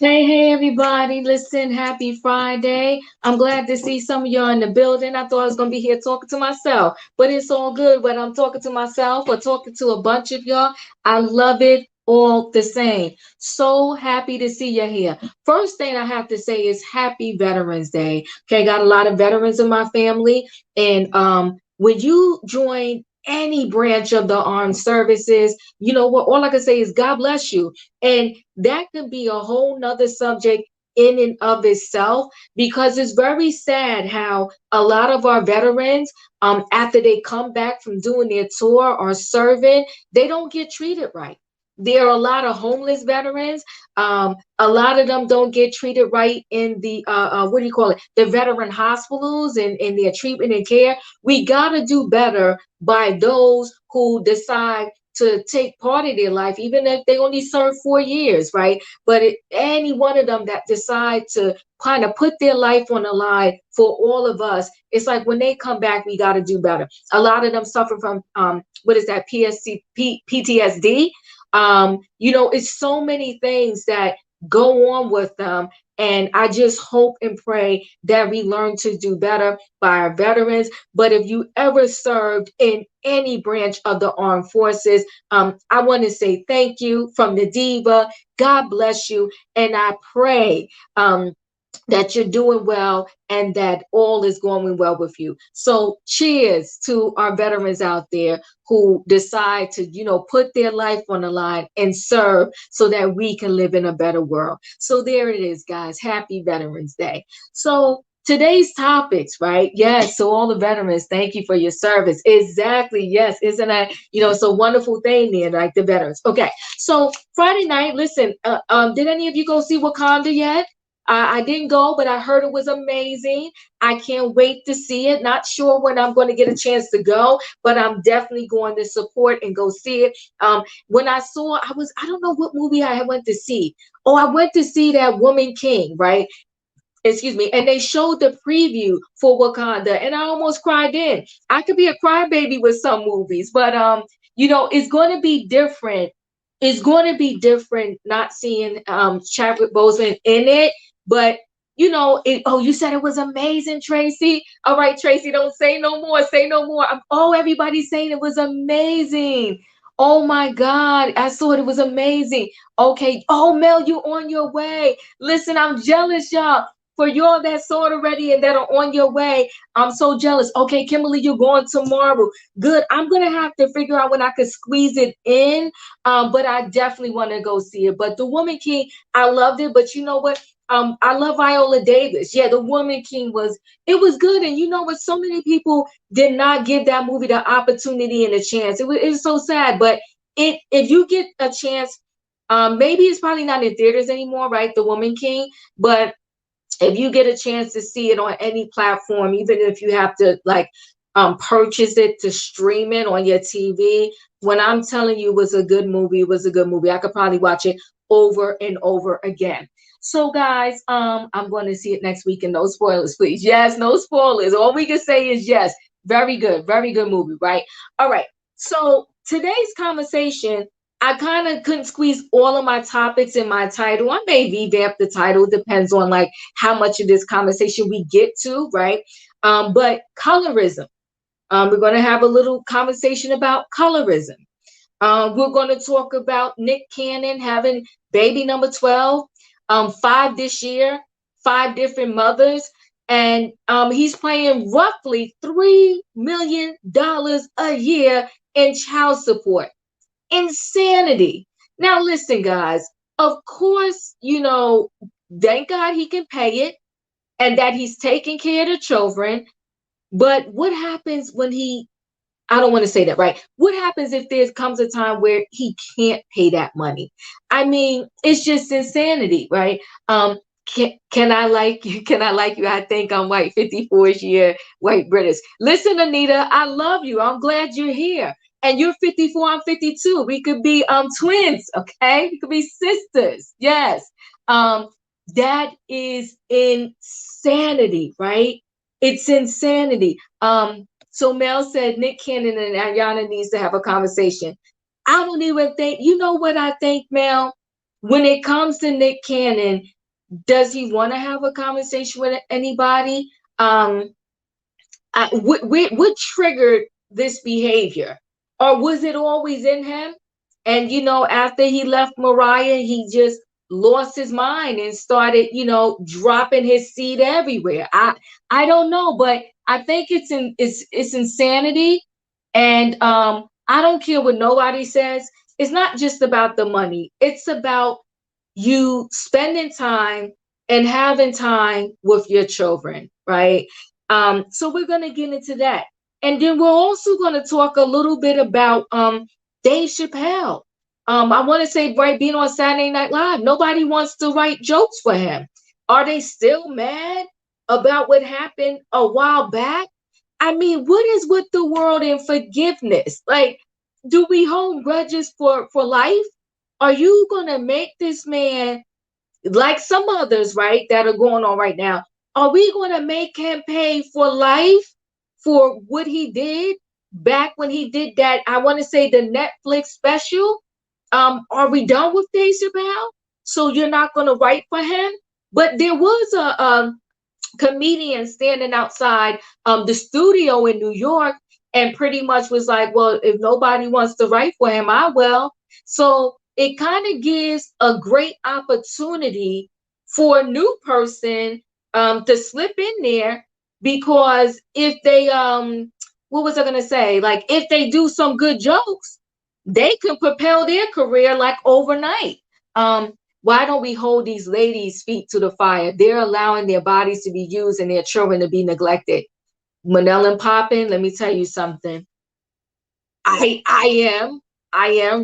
Hey, everybody. Listen, happy Friday. I'm glad to see some of y'all in the building. I thought I was going to be here talking to myself, but it's all good whether I'm talking to myself or talking to a bunch of y'all. I love it all the same. So happy to see you here. First thing I have to say is happy Veterans Day. Okay, got a lot of veterans in my family. And when you join any branch of the armed services, you know what? All I can say is God bless you. And that could be a whole nother subject in and of itself, because it's very sad how a lot of our veterans, after they come back from doing their tour or serving, they don't get treated right. There are a lot of homeless veterans. A lot of them don't get treated right in the what do you call it? The veteran hospitals and their treatment and care. We got to do better by those who decide to take part of their life, even if they only serve 4 years, right? But any one of them that decide to kind of put their life on the line for all of us, it's like when they come back, we got to do better. A lot of them suffer from what is that, PTSD. It's so many things that go on with them. And I just hope and pray that we learn to do better by our veterans. But if you ever served in any branch of the armed forces, I want to say thank you from the diva. God bless you. And I pray that you're doing well and that all is going well with you. So cheers to our veterans out there who decide to, put their life on the line and serve so that we can live in a better world. So there it is, guys. Happy Veterans Day. So today's topics, right? Yes. So all the veterans, thank you for your service. Exactly. Yes. Isn't that, it's a wonderful thing there, like the veterans. Okay. So Friday night, listen, did any of you go see Wakanda yet? I didn't go, but I heard it was amazing. I can't wait to see it. Not sure when I'm going to get a chance to go, but I'm definitely going to support and go see it. When I saw, I don't know what movie I went to see. Oh, I went to see that Woman King, right? Excuse me. And they showed the preview for Wakanda, and I almost cried in. I could be a crybaby with some movies, but it's going to be different. It's going to be different not seeing Chadwick Boseman in it, but you said it was amazing, Tracy. All right, Tracy, don't say no more. Say no more. Everybody's saying it was amazing. Oh my God, I saw it was amazing. Okay. Oh, Mel, you on your way. Listen, I'm jealous, y'all. For y'all that saw it already and that are on your way, I'm so jealous. Okay, Kimberly, you're going tomorrow. Good. I'm gonna have to figure out when I could squeeze it in. But I definitely want to go see it. But the Woman King, I loved it. But you know what? I love Viola Davis. Yeah, the Woman King was good. And you know what? So many people did not give that movie the opportunity and a chance. It was so sad. But if you get a chance, maybe it's probably not in theaters anymore, right? The Woman King, but if you get a chance to see it on any platform, even if you have to purchase it to stream it on your TV, when I'm telling you it was a good movie, it was a good movie. I could probably watch it over and over again. So guys, I'm going to see it next week, and no spoilers, please. Yes, no spoilers. All we can say is yes. Very good movie, right? All right. So today's conversation, I kind of couldn't squeeze all of my topics in my title. I may revamp the title, depends on how much of this conversation we get to, right? But colorism. We're going to have a little conversation about colorism. We're going to talk about Nick Cannon having baby number 12, 5 this year, 5 different mothers. And he's paying roughly $3 million a year in child support. Insanity. Now, listen, guys, of course, thank God he can pay it and that he's taking care of the children. But what happens when I don't want to say that, right? What happens if there comes a time where he can't pay that money? I mean, it's just insanity, right? Can I like you? Can I like you? I think I'm white, 54-year white British. Listen, Anita, I love you. I'm glad you're here. And you're 54, I'm 52. We could be twins, okay? We could be sisters. Yes. That is insanity, right? It's insanity. So Mel said Nick Cannon and Ayana needs to have a conversation. I don't even think, you know what I think, Mel? when it comes to Nick Cannon, does he want to have a conversation with anybody? What triggered this behavior? Or was it always in him? And, after he left Mariah, he just lost his mind and started, dropping his seed everywhere. I don't know, but I think it's insanity. And I don't care what nobody says. It's not just about the money. It's about you spending time and having time with your children, right? So we're going to get into that. And then we're also going to talk a little bit about Dave Chappelle. I want to say, right, being on Saturday Night Live, nobody wants to write jokes for him. Are they still mad about what happened a while back? I mean, what is with the world and forgiveness? Like, do we hold grudges for life? Are you going to make this man, like some others, right, that are going on right now, are we going to make him pay for life for what he did back when he did that, I want to say, the Netflix special? Are we done with Dave Chappelle? So you're not going to write for him? But there was a comedian standing outside the studio in New York and pretty much was like, well, if nobody wants to write for him, I will. So it kind of gives a great opportunity for a new person to slip in there, because if they what was I gonna say? Like, if they do some good jokes, they can propel their career like overnight. Why don't we hold these ladies' feet to the fire? They're allowing their bodies to be used and their children to be neglected. Manel and Poppin, let me tell you something. I am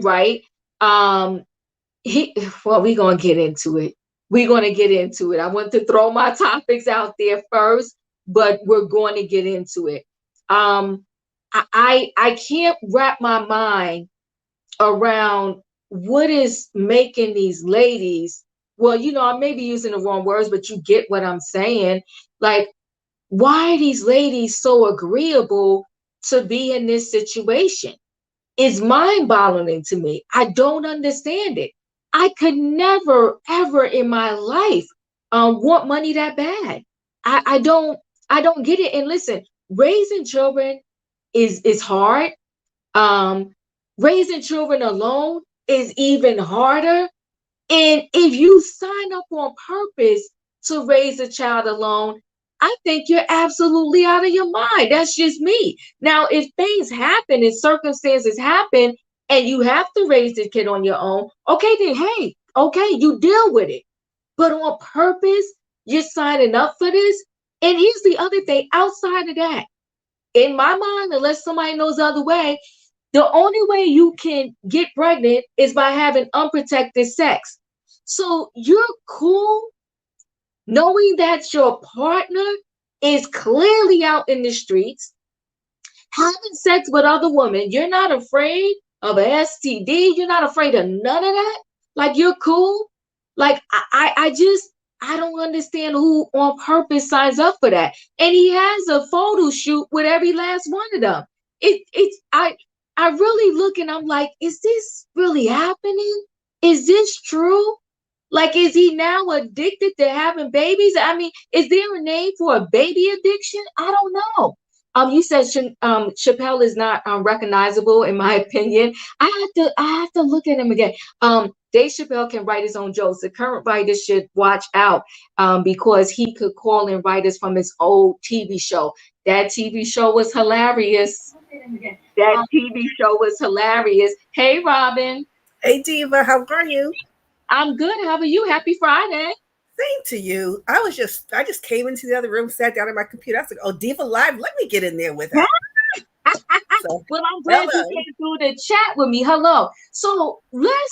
right. We're gonna get into it. I want to throw my topics out there first, but we're going to get into it. I can't wrap my mind around what is making these ladies, well, I may be using the wrong words, but you get what I'm saying. Like, why are these ladies so agreeable to be in this situation? It's mind-boggling to me. I don't understand it. I could never, ever in my life want money that bad. I don't get it. And listen, raising children is hard. Um, Raising children alone is even harder. And if you sign up on purpose to raise a child alone, I think you're absolutely out of your mind. That's just me. Now, if things happen and circumstances happen and you have to raise the kid on your own, okay, then hey, okay, you deal with it. But on purpose, you're signing up for this. And here's the other thing, outside of that, in my mind, unless somebody knows the other way, the only way you can get pregnant is by having unprotected sex. So you're cool knowing that your partner is clearly out in the streets having sex with other women. You're not afraid of an STD. You're not afraid of none of that. Like, you're cool. Like, I don't understand who on purpose signs up for that. And he has a photo shoot with every last one of them. I really look and I'm like, is this really happening? Is this true? Like, is he now addicted to having babies? I mean, is there a name for a baby addiction? I don't know. You said Chappelle is not recognizable, in my opinion. I have to look at him again. Dave Chappelle can write his own jokes. The current writers should watch out, because he could call in writers from his old TV show. That TV show was hilarious. Hey, Robin. Hey, Diva, how are you? I'm good. How are you? Happy Friday. Same to you. I just came into the other room, sat down at my computer. I was like, oh, Diva Live, let me get in there with her. So, well, I'm glad you came through the chat with me. Hello. So I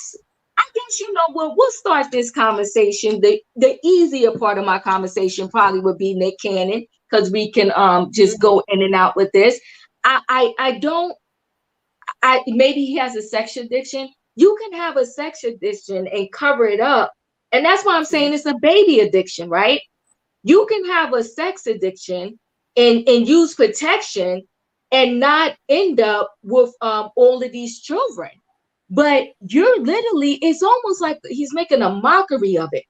guess, we'll start this conversation. The easier part of my conversation probably would be Nick Cannon, because we can just go in and out with this. Maybe he has a sex addiction. You can have a sex addiction and cover it up. And that's why I'm saying it's a baby addiction, right? You can have a sex addiction and use protection and not end up with all of these children. but you're literally, it's almost like he's making a mockery of it.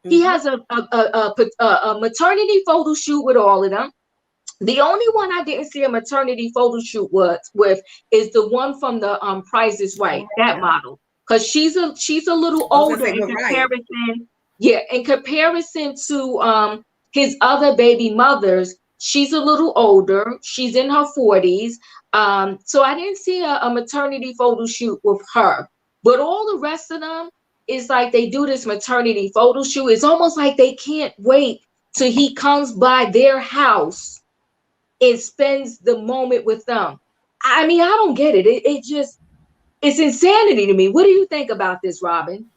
He Mm-hmm. has a maternity photo shoot with all of them. The only one I didn't see a maternity photo shoot with is the one from the Price is Right, that Yeah. model. Because she's a little I was gonna older say in Mariah. comparison. Yeah, in comparison to his other baby mothers, she's a little older. She's in her 40s. So I didn't see a maternity photo shoot with her. But all the rest of them, it's like they do this maternity photo shoot. It's almost like they can't wait till he comes by their house and spends the moment with them. I mean, I don't get it. It just, it's insanity to me. What do you think about this, Robin?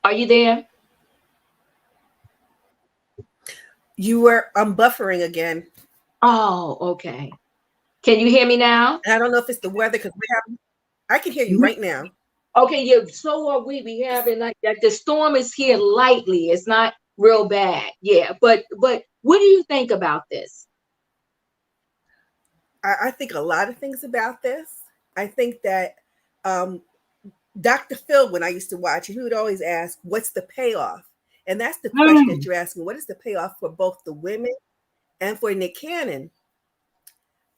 Are you there? I'm buffering again. Oh, okay. Can you hear me now? And I don't know if it's the weather because I can hear you right now. Okay, yeah, so are we. We having like that. The storm is here lightly. It's not real bad. Yeah, but what do you think about this? I think a lot of things about this. I think that um, Dr. Phil, when I used to watch, he would always ask, "What's the payoff?" And that's the question that Mm, you're asking. What is the payoff for both the women and for Nick Cannon?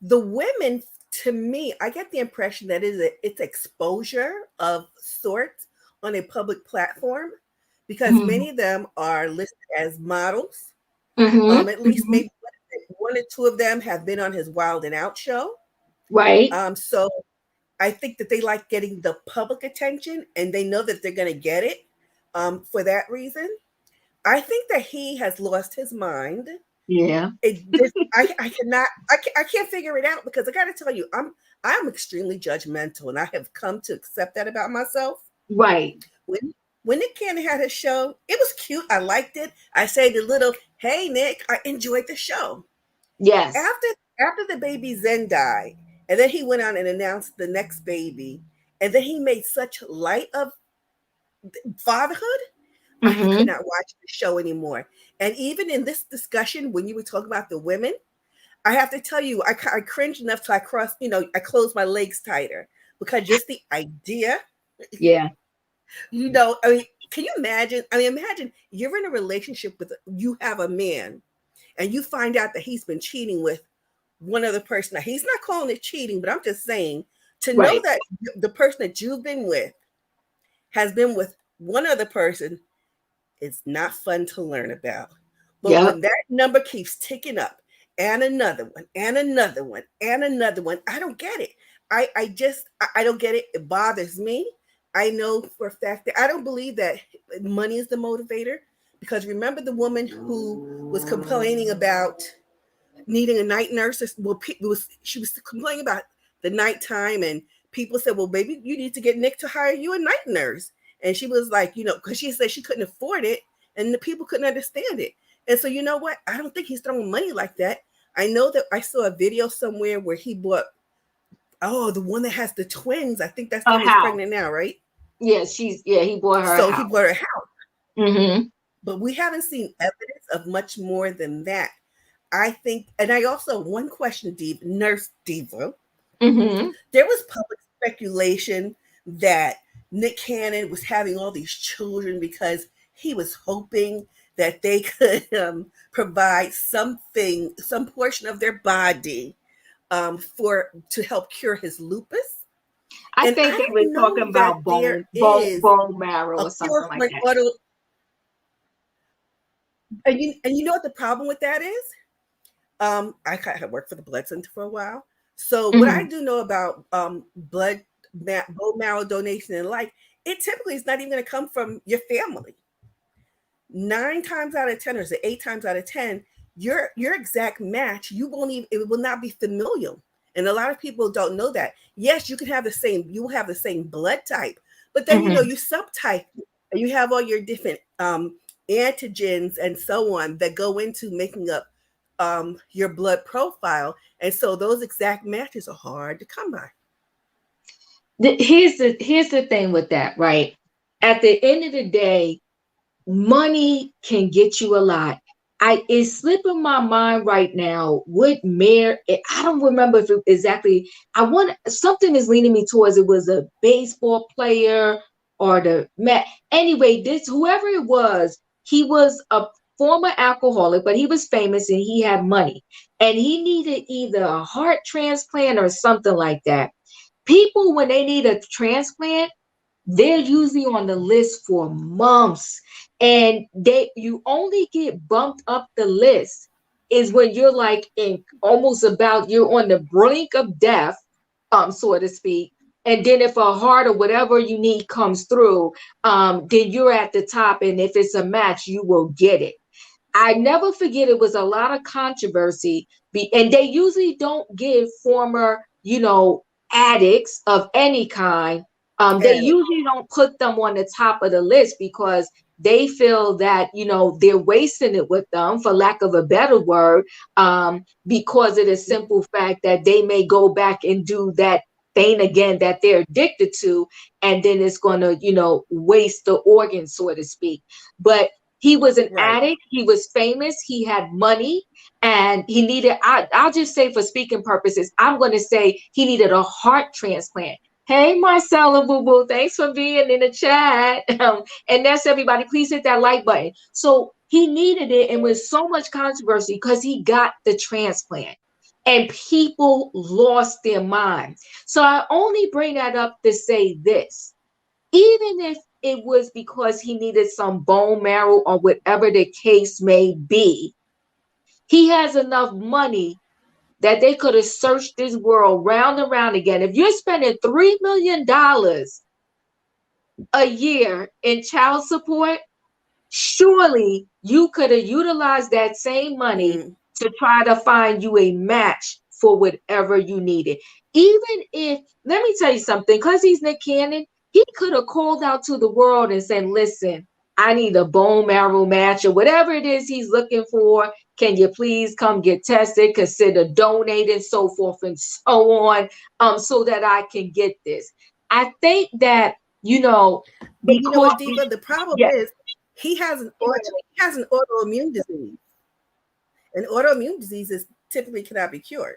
The women, to me, I get the impression that it's exposure of sorts on a public platform because mm-hmm, many of them are listed as models. mm-hmm, At least mm-hmm. maybe one or two of them have been on his Wild and Out show. Right? So I think that they like getting the public attention and they know that they're going to get it for that reason. I think that he has lost his mind. Yeah. I cannot I can't figure it out because I got to tell you I'm extremely judgmental and I have come to accept that about myself. Right. When Nick Cannon had his show, it was cute. I liked it. I say the little, "Hey Nick, I enjoyed the show." Yes. After after the baby Zen died, and then he went on and announced the next baby, and then he made such light of fatherhood. I could Mm-hmm. not watch the show anymore. And even in this discussion, when you were talking about the women, I have to tell you, I cringed enough till I crossed, I closed my legs tighter because just the idea, Yeah. I mean, can you imagine? I mean, imagine you're in a relationship you have a man and you find out that he's been cheating with one other person. Now, he's not calling it cheating, but I'm just saying to know Right. that the person that you've been with has been with one other person is not fun to learn about. But Yep. when that number keeps ticking up and another one and another one and another one, I don't get it. I don't get it. It bothers me. I know for a fact that I don't believe that money is the motivator because remember the woman who was complaining about needing a night nurse. Well, she was complaining about the nighttime, and people said, "Well, baby, you need to get Nick to hire you a night nurse." And she was like, because she said she couldn't afford it, and the people couldn't understand it. And so, you know what? I don't think he's throwing money like that. I know that I saw a video somewhere where he bought, the one that has the twins. I think that's the A one that's house. pregnant now, right? Yeah, he bought her a So he house. bought her a house, Mm-hmm. but we haven't seen evidence of much more than that. I think, and I also one question, Nurse Diva. Mm-hmm. There was public speculation that Nick Cannon was having all these children because he was hoping that they could provide something, some portion of their body for to help cure his lupus. I And think I they were don't know talking that about there bone, bone, is bone marrow a or something cure like for an that. auto. And you know what the problem with that is? I had worked for the blood center for a while. So what I Mm-hmm. do know about bone marrow donation in life, it typically is not even going to come from your family. 9 times out of 10, or is it 8 times out of 10, your exact match, you won't even it will not be familial. And a lot of people don't know that. Yes, you will have the same blood type, but then Mm-hmm. you subtype and you have all your different antigens and so on that go into making up your blood profile. And so those exact matches are hard to come by. Here's the thing with that, right? At the end of the day, money can get you a lot. it's slipping my mind right now. What mayor? I don't remember if it exactly. I want something is leaning me towards it was a baseball player or the Met. Anyway, this whoever it was, he was a former alcoholic, but he was famous and he had money, and he needed either a heart transplant or something like that. People, when they need a transplant, they're usually on the list for months, and they you only get bumped up the list is when you're like in almost about you're on the brink of death, so to speak. And then if a heart or whatever you need comes through, then you're at the top, and if it's a match you will get it. I never forget it was a lot of controversy, and they usually don't give former, addicts of any kind. They And usually don't put them on the top of the list because they feel that they're wasting it with them, for lack of a better word, because of the simple fact that they may go back and do that thing again that they're addicted to, and then it's going to waste the organ, so to speak. But he was an right. addict. He was famous. He had money, and he needed. I'll just say, for speaking purposes, I'm going to say he needed a heart transplant. Hey, Marcella Boo Boo, thanks for being in the chat. And that's everybody. Please hit that like button. So he needed it, and with so much controversy because he got the transplant, and people lost their mind. So I only bring that up to say this: even if it was because he needed some bone marrow or whatever the case may be, he has enough money that they could have searched this world round and round again. If you're spending $3 million a year in child support, surely you could have utilized that same money Mm. to try to find you a match for whatever you needed. Even if, let me tell you something, because he's Nick Cannon, he could have called out to the world and said, listen, I need a bone marrow match or whatever it is he's looking for. Can you please come get tested, consider donating, so forth and so on, so that I can get this. I think that, But you know because, what, Diva? The problem yeah, is he has an autoimmune disease. And autoimmune diseases typically cannot be cured.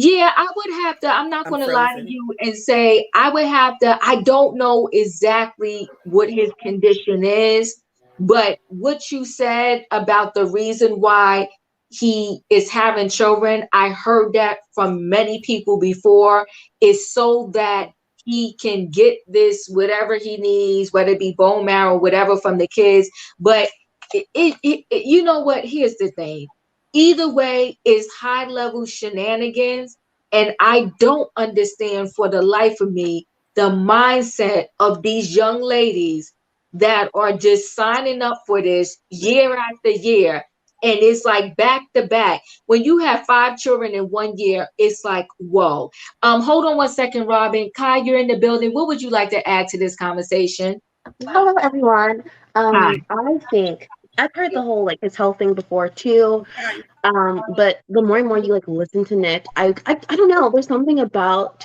yeah, I would have to. I'm not I'm going to lie to frozen. you and say I would have to. I don't know exactly what his condition is, but what you said about the reason why he is having children, I heard that from many people before, is so that he can get this, whatever he needs, whether it be bone marrow, whatever, from the kids. But you know what? Here's the thing. Either way is high level shenanigans. And I don't understand for the life of me the mindset of these young ladies that are just signing up for this year after year. And it's like back to back. When you have 5 children in 1 year, it's like, whoa. Hold on one second, Robin. Kai, you're in the building. What would you like to add to this conversation? Hello, everyone. Hi. I think I've heard the whole like his health thing before too. But the more and more you like listen to Nick, I don't know. There's something about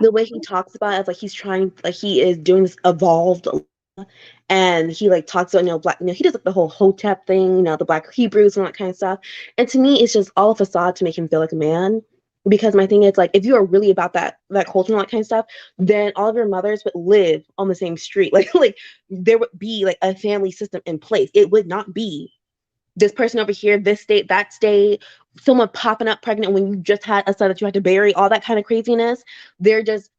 the way he talks about it, as like he's trying, like he is doing this evolved, and he like talks about black, he does like the whole Hotep thing, the Black Hebrews and all that kind of stuff. And to me, it's just all a facade to make him feel like a man. Because my thing is like, if you are really about that culture and all that kind of stuff, then all of your mothers would live on the same street. Like there would be like a family system in place. It would not be this person over here, this state, that state, someone popping up pregnant when you just had a son that you had to bury, all that kind of craziness. There's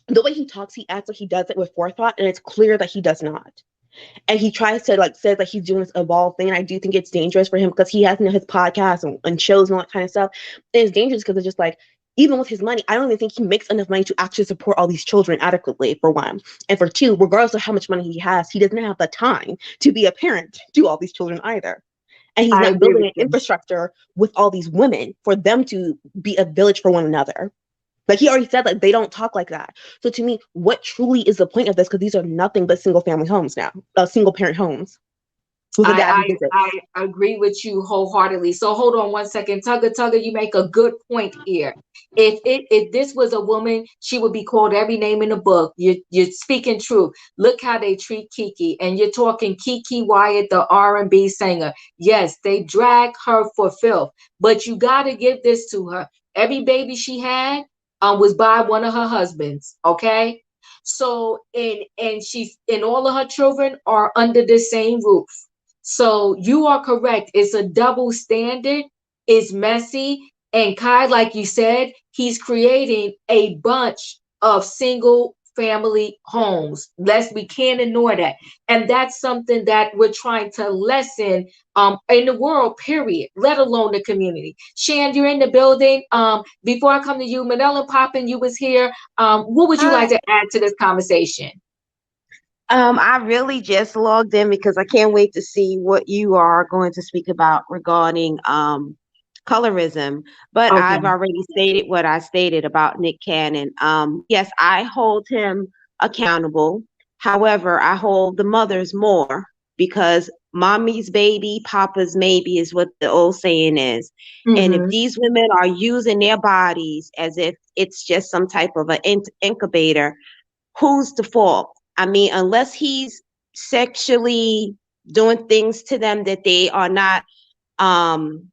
the way he talks, he acts like he does it with forethought, and it's clear that he does not. And he tries to like says that he's doing this evolved thing. And I do think it's dangerous for him because he has his podcasts and shows and all that kind of stuff. And it's dangerous because it's just like, even with his money, I don't even think he makes enough money to actually support all these children adequately, for one. And for two, regardless of how much money he has, he doesn't have the time to be a parent to all these children either. And he's I not agree building with an you. infrastructure with all these women for them to be a village for one another. Like he already said, like they don't talk like that. So to me, what truly is the point of this? Because these are nothing but single family homes now, single parent homes. Would that be considered? I agree with you wholeheartedly. So hold on one second. Tugger, you make a good point here. If this was a woman, she would be called every name in the book. You're speaking truth. Look how they treat Kiki, and you're talking Kiki Wyatt, the R&B singer. Yes, they drag her for filth, but you got to give this to her. Every baby she had was by one of her husbands. Okay, so and all of her children are under the same roof. So you are correct. It's a double standard. It's messy. And Kai, like you said, he's creating a bunch of single family homes. We can't ignore that. And that's something that we're trying to lessen in the world, period, let alone the community. Shan, you're in the building. Before I come to you, Manila Poppin, you was here. What would you like to add to this conversation? I really just logged in because I can't wait to see what you are going to speak about regarding colorism. But Okay. I've already stated what I stated about Nick Cannon. Yes, I hold him accountable. However, I hold the mothers more because mommy's baby, papa's maybe is what the old saying is. And if Mm-hmm. these women are using their bodies as if it's just some type of an incubator, who's the fault? I mean, unless he's sexually doing things to them that they are not um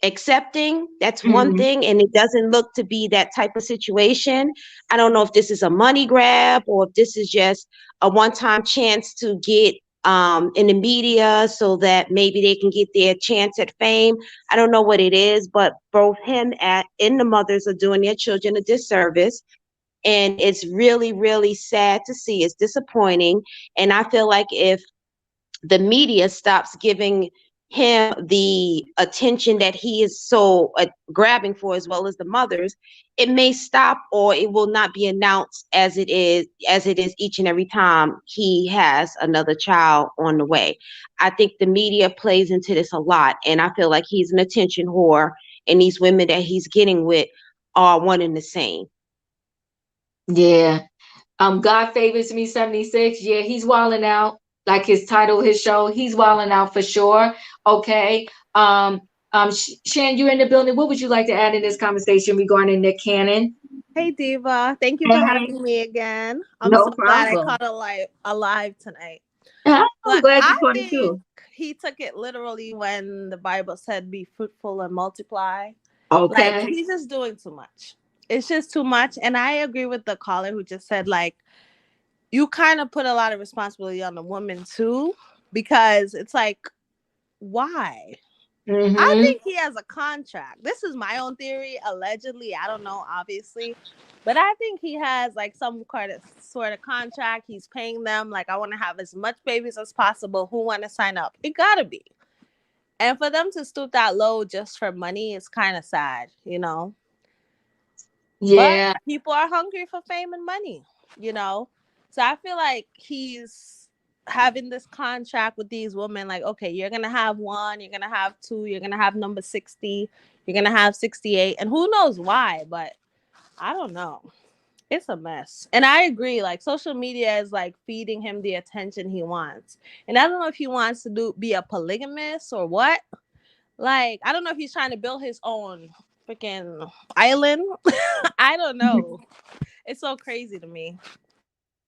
accepting, that's one Mm-hmm. thing, and it doesn't look to be that type of situation. I don't know if this is a money grab or if this is just a one-time chance to get in the media so that maybe they can get their chance at fame. I don't know what it is, but both him and the mothers are doing their children a disservice, and it's really, really sad to see. It's disappointing. And I feel like if the media stops giving him the attention that he is so grabbing for, as well as the mothers, it may stop, or it will not be announced as it is each and every time he has another child on the way. I think the media plays into this a lot, and I feel like he's an attention whore, and these women that he's getting with are one and the same. Yeah. God Favors Me 76. Yeah, he's wilding out. Like his title, his show, he's wilding out for sure. Okay. Shan, you're in the building. What would you like to add in this conversation regarding Nick Cannon? Hey Diva, thank you for Hey, having me again. I'm no so glad I problem. caught alive tonight. I'm But glad you I caught it think too. he took it literally when the Bible said be fruitful and multiply. Like Okay. he's just doing too much. It's just too much. And I agree with the caller who just said like you kind of put a lot of responsibility on the woman too, because it's like, why? I Mm-hmm. think he has a contract. This is my own theory, allegedly. I don't know, obviously. But I think he has like some kind of sort of contract. He's paying them like, I want to have as much babies as possible. Who want to sign up? It gotta be. And for them to stoop that low just for money is kind of sad, you know. But Yeah. people are hungry for fame and money, you know. So I feel like he's having this contract with these women like, okay, you're going to have one, you're going to have two, you're going to have number 60, you're going to have 68, and who knows why, but I don't know. It's a mess. And I agree, like social media is like feeding him the attention he wants. And I don't know if he wants to be a polygamist or what. Like, I don't know if he's trying to build his own freaking island. I don't know. It's so crazy to me.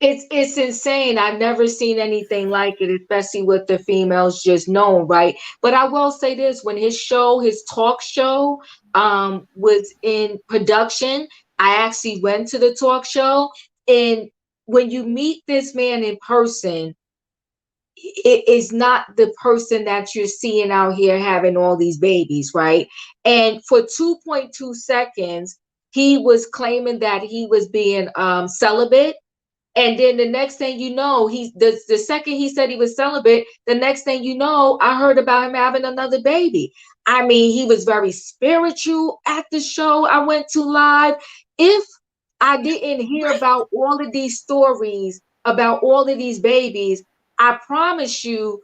It's insane. I've never seen anything like it, especially with the females just known, right? But I will say this: when his talk show, was in production, I actually went to the talk show, and when you meet this man in person, it is not the person that you're seeing out here having all these babies, right? And for 2.2 seconds, he was claiming that he was being celibate, and then the next thing you know, the second he said he was celibate, the next thing you know, I heard about him having another baby. I mean, he was very spiritual at the show I went to live. If I didn't hear about all of these stories about all of these babies, I promise you,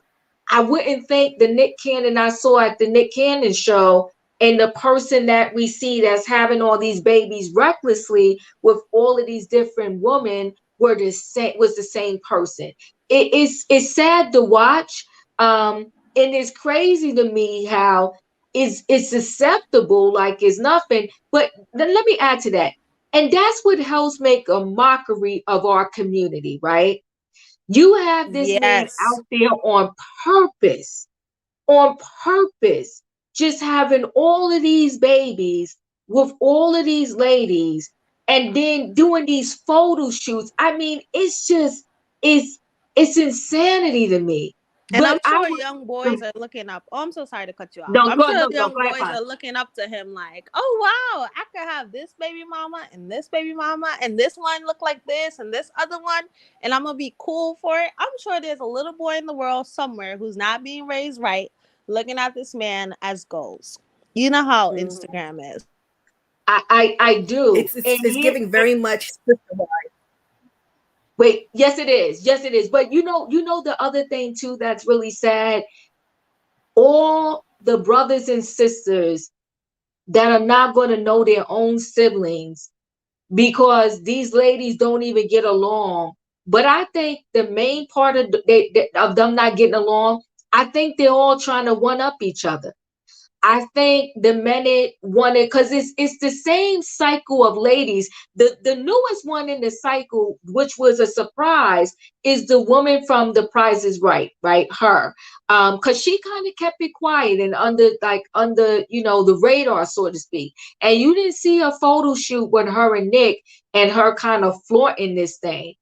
I wouldn't think the Nick Cannon I saw at the Nick Cannon show and the person that we see that's having all these babies recklessly with all of these different women was the same person. It's sad to watch, And it's crazy to me how it's acceptable, like it's nothing. But then let me add to that. And that's what helps make a mockery of our community, right? You have this man Yes. out there purpose, on purpose, just having all of these babies with all of these ladies and then doing these photo shoots. I mean, it's just, it's, it's insanity to me. And But I'm I sure would, young boys are looking up. Oh, I'm so sorry to cut you off. no, I'm go, sure no, no, young go ahead, boys Pop. are looking up to him like, oh wow, I could have this baby mama and this baby mama and this one look like this and this other one, and I'm gonna be cool for it. I'm sure there's a little boy in the world somewhere who's not being raised right, looking at this man as goals. You know how Mhm. Instagram is. I do. And It's here, giving very much sister. wait, yes, it is. Yes, it is. But the other thing too that's really sad, all the brothers and sisters that are not going to know their own siblings because these ladies don't even get along. But I think the main part of of them not getting along, I think they're all trying to one up each other. I think the men wanted, because it's the same cycle of ladies. The newest one in the cycle, which was a surprise, is the woman from The Price is Right, right? Her, because she kind of kept it quiet and under the radar, so to speak. And you didn't see a photo shoot with her and Nick and her kind of flaunting this thing.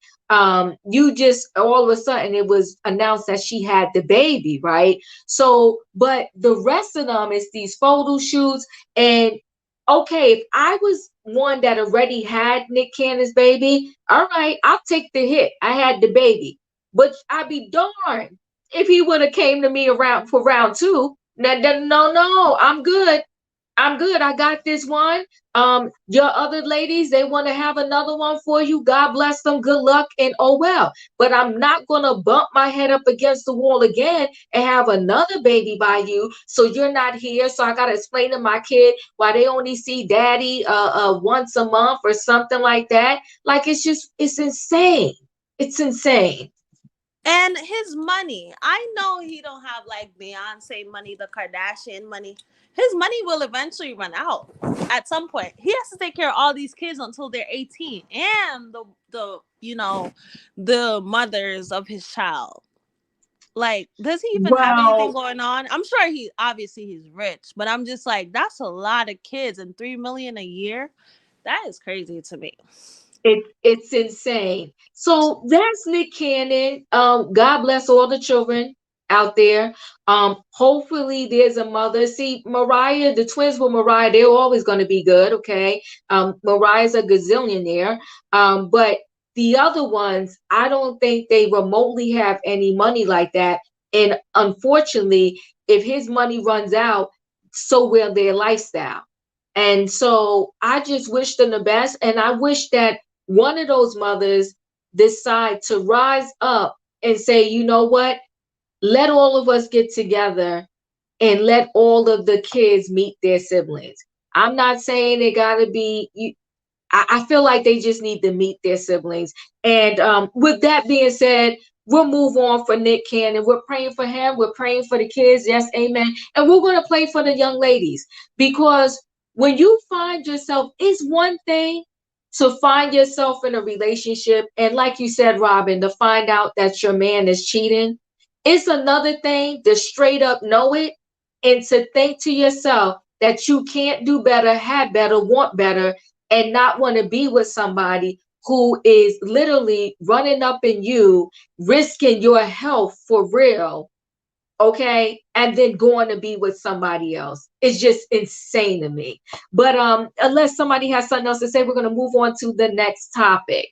You just all of a sudden it was announced that she had the baby, right? So, but the rest of them is these photo shoots. And okay, if I was one that already had Nick Cannon's baby, all right, I'll take the hit. I had the baby. But I'd be darned if he would have came to me around for round two. No, no, no, I'm good. I'm good. I got this one. Your other ladies, they want to have another one for you. God bless them. Good luck and oh well. But I'm not gonna bump my head up against the wall again and have another baby by you. So you're not here. So I gotta explain to my kid why they only see daddy once a month or something like that. Like it's insane. It's insane. And his money, I know he don't have like Beyonce money, the Kardashian money. His money will eventually run out at some point. He has to take care of all these kids until they're 18, and the mothers of his child. Like, does he even have anything Well, going on? I'm sure he's rich, but I'm just like, that's a lot of kids, and 3 million a year. That is crazy to me. It's insane. So that's Nick Cannon. God bless all the children out there. Hopefully there's a mother. See, Mariah, the twins with Mariah, they're always going to be good. Okay. Mariah's a gazillionaire. But the other ones, I don't think they remotely have any money like that. And unfortunately, if his money runs out, so will their lifestyle. And so I just wish them the best. And I wish that one of those mothers decide to rise up and say, you know what? Let all of us get together and let all of the kids meet their siblings. I'm not saying they gotta be. I feel like they just need to meet their siblings. And with that being said, we'll move on for Nick Cannon. We're praying for him. We're praying for the kids. Yes, amen. And we're going to pray for the young ladies because when you find yourself, it's one thing to find yourself in a relationship. And like you said, Robin, to find out that your man is cheating. It's another thing to straight up know it and to think to yourself that you can't do better, have better, want better, and not want to be with somebody who is literally running up in you, risking your health for real, okay, and then going to be with somebody else. It's just insane to me. But unless somebody has something else to say, we're going to move on to the next topic.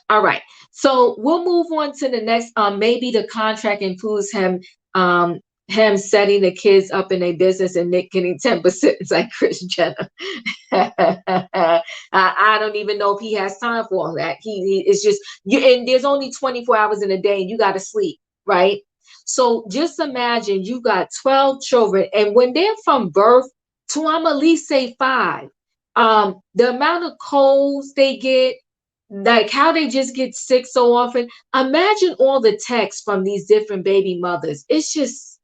All right. So we'll move on to the next. Maybe the contract includes him setting the kids up in a business and Nick getting 10% like Chris Jenner. I don't even know if he has time for all that. He it's just you, and there's only 24 hours in a day, and you got to sleep, right? So just imagine you got 12 children, and when they're from birth to I'm at least say 5, the amount of colds they get, like how they just get sick so often. Imagine all the texts from these different baby mothers. It's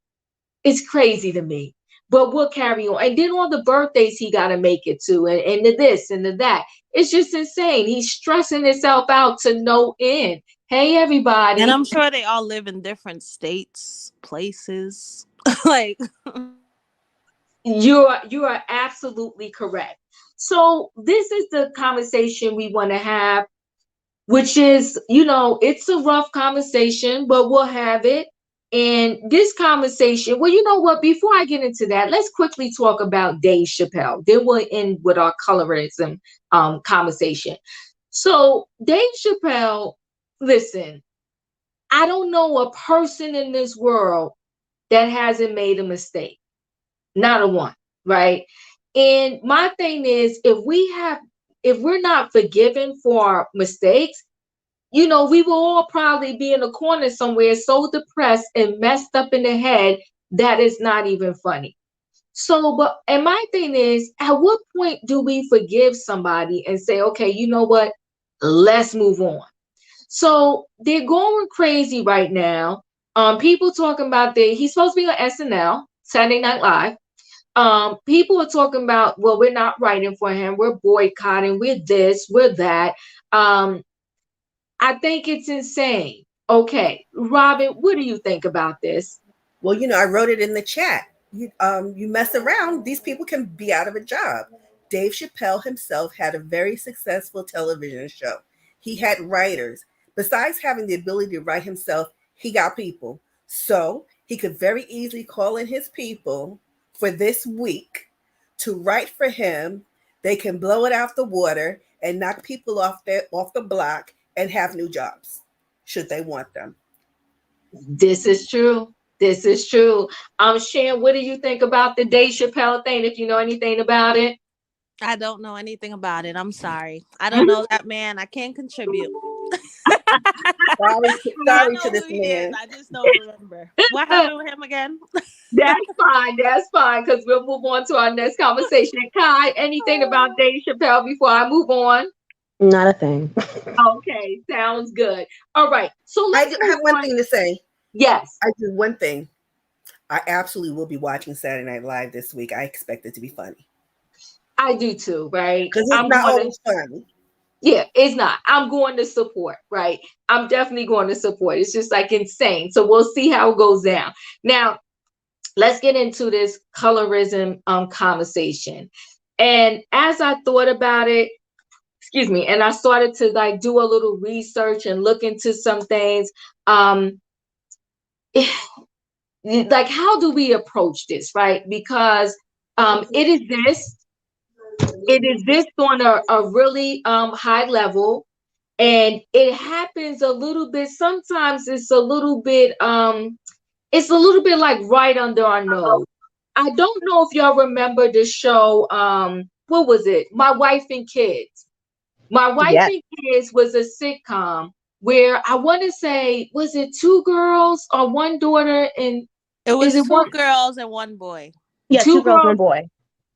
crazy to me. But we'll carry on. And then all the birthdays he got to make it to, and the this and the that. It's just insane. He's stressing himself out to no end. Hey, And everybody. I'm sure they all live in different states, places. Like, You are absolutely correct. So this is the conversation we want to have, which is, it's a rough conversation, but we'll have it. And this conversation, well, you know what? Before I get into that, let's quickly talk about Dave Chappelle. Then we'll end with our colorism conversation. So Dave Chappelle, listen, I don't know a person in this world that hasn't made a mistake. Not a one, right? And my thing is, if we're not forgiven for our mistakes, we will all probably be in a corner somewhere so depressed and messed up in the head that it's not even funny. So, and my thing is, at what point do we forgive somebody and say, okay, you know what? Let's move on. So they're going crazy right now. People talking about he's supposed to be on SNL, Saturday Night Live. People are talking about, well, we're not writing for him, we're boycotting, we're this, we're that. I think it's insane. Okay, Robin, what do you think about this? Well, I wrote it in the chat. You mess around, these people can be out of a job. Dave Chappelle himself had a very successful television show. He had writers. Besides having the ability to write himself, he got people. So he could very easily call in his people for this week to write for him. They can blow it out the water and knock people off the block and have new jobs, should they want them. This is true. This is true. Shan, what do you think about the Dave Chappelle thing, if you know anything about it? I don't know anything about it. I'm sorry. I don't know that man. I can't contribute. Sorry to this man. I just don't remember. What happened with him again? That's fine. That's fine, because we'll move on to our next conversation. Kai, anything about Dave Chappelle before I move on? Not a thing. Okay, sounds good. All right. So I let's have one thing to say. Yes. I do one thing. I absolutely will be watching Saturday Night Live this week. I expect it to be funny. I do too, right? Because it's not always funny. Yeah, it's not. I'm going to support, right? I'm definitely going to support. It's just like insane. So we'll see how it goes down. Now, let's get into this colorism conversation. And as I thought about it, excuse me, and I started to like do a little research and look into some things. Like, how do we approach this, right? Because it is this on a really high level, and it happens a little bit. Sometimes it's a little bit like right under our nose. I don't know if y'all remember the show, what was it? My Wife and Kids. My Wife Yes. and Kids was a sitcom where I want to say, was it two girls or one daughter? And It was is it two girls and one boy. Yeah, two two girls, girls, one boy.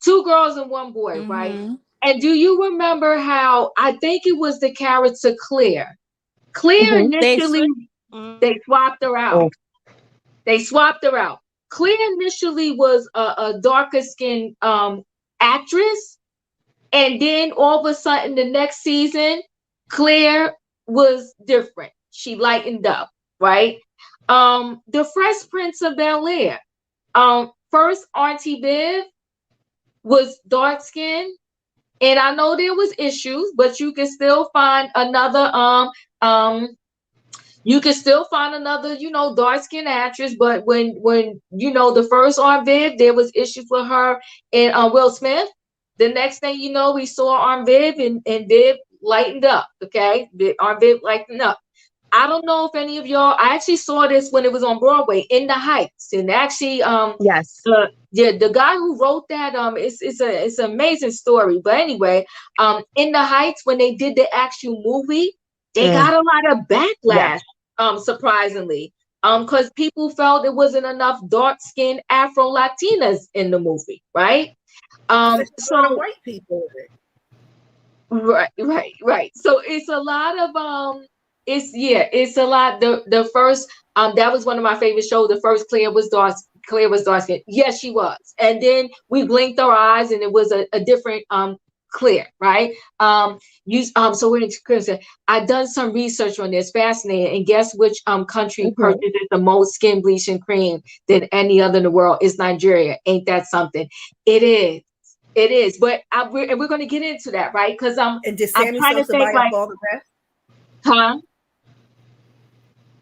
2 girls and one boy, right? Mm-hmm. And do you remember how I think it was the character Claire? Claire Mhm. initially they swapped her out. Oh. They swapped her out. Claire initially was a darker skinned actress, and then all of a sudden the next season, Claire was different. She lightened up, right? The Fresh Prince of Bel-Air. First Auntie Viv was dark skinned, and I know there was issues, but you can still find another dark skinned actress. But when the first Aunt Viv, there was issues with her and Will Smith. The next thing you know, we saw Aunt Viv, and Viv lightened up. Okay, Aunt Viv lightened up. I don't know if any of y'all. I actually saw this when it was on Broadway, In the Heights, and actually, Yes. the guy who wrote that, it's an amazing story. But anyway, In the Heights, when they did the actual movie, they got a lot of backlash. Surprisingly, because people felt there wasn't enough dark skinned Afro Latinas in the movie, right? There's a lot of So white people in it. Right. So it's a lot of it's a lot. The first that was one of my favorite shows. The first Claire was dark skin. Yes, she was. And then we blinked our eyes and it was a different Claire, right? You so we're in I've done some research on this, fascinating. And guess which country Mhm. purchases the most skin bleaching cream than any other in the world? Is Nigeria. Ain't that something? It is. It is, but we're going to get into that, right? Because And did I'm Sammy trying to Sosa think buy up like, all the rest? huh?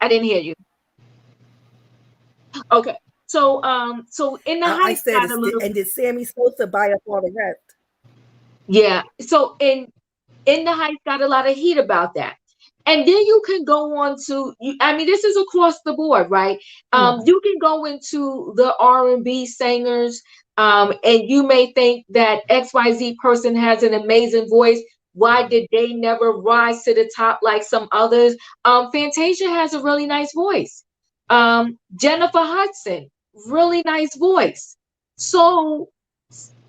I didn't hear you. Okay, so in the I Heights said, got a little, and did Sammy Sosa buy up all the rest? yeah. So in the Heights got a lot of heat about that. And then you can go on to, I mean, this is across the board, right? Yeah. You can go into the R&B singers, and you may think that XYZ person has an amazing voice. Why did they never rise to the top like some others? Fantasia has a really nice voice. Jennifer Hudson, really nice voice. So,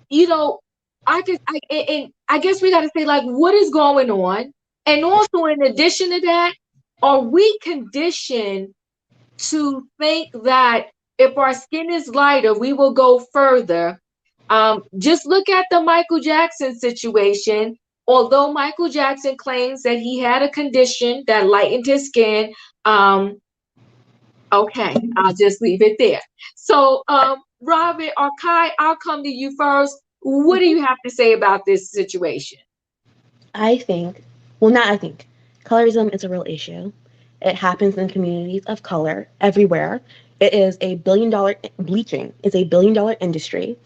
you know, and I guess we got to say like, what is going on? And also, in addition to that, are we conditioned to think that if our skin is lighter, we will go further? Just look at the Michael Jackson situation. Although Michael Jackson claims that he had a condition that lightened his skin, um, okay, I'll just leave it there. So, Robin or Kai, I'll come to you first. What do Mhm. you have to say about this situation? I think, well, not I think, colorism is a real issue. It happens in communities of color everywhere. It is a $1 billion, bleaching is a $1 billion industry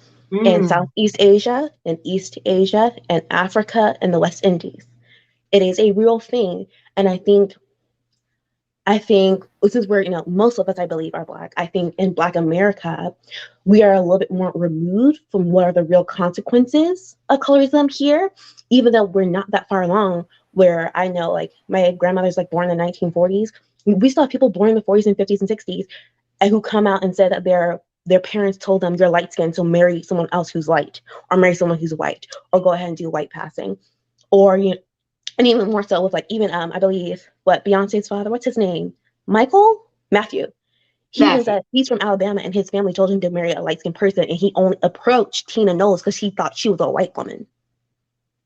in Mm, Southeast Asia, in East Asia, and Africa, and the West Indies. It is a real thing. And I think this is where, most of us, I believe, are Black. I think in Black America, we are a little bit more removed from what are the real consequences of colorism here, even though we're not that far along. Where I know, like, my grandmother's like born in the 1940s. We still have people born in the 40s and 50s and 60s and who come out and said that their parents told them you're light skinned, so marry someone else who's light, or marry someone who's white, or go ahead and do white passing, or and even more so with like even I believe what Beyonce's father, what's his name? Michael? Matthew. He even Matthew. said he's from Alabama and his family told him to marry a light skinned person and he only approached Tina Knowles because he thought she was a white woman.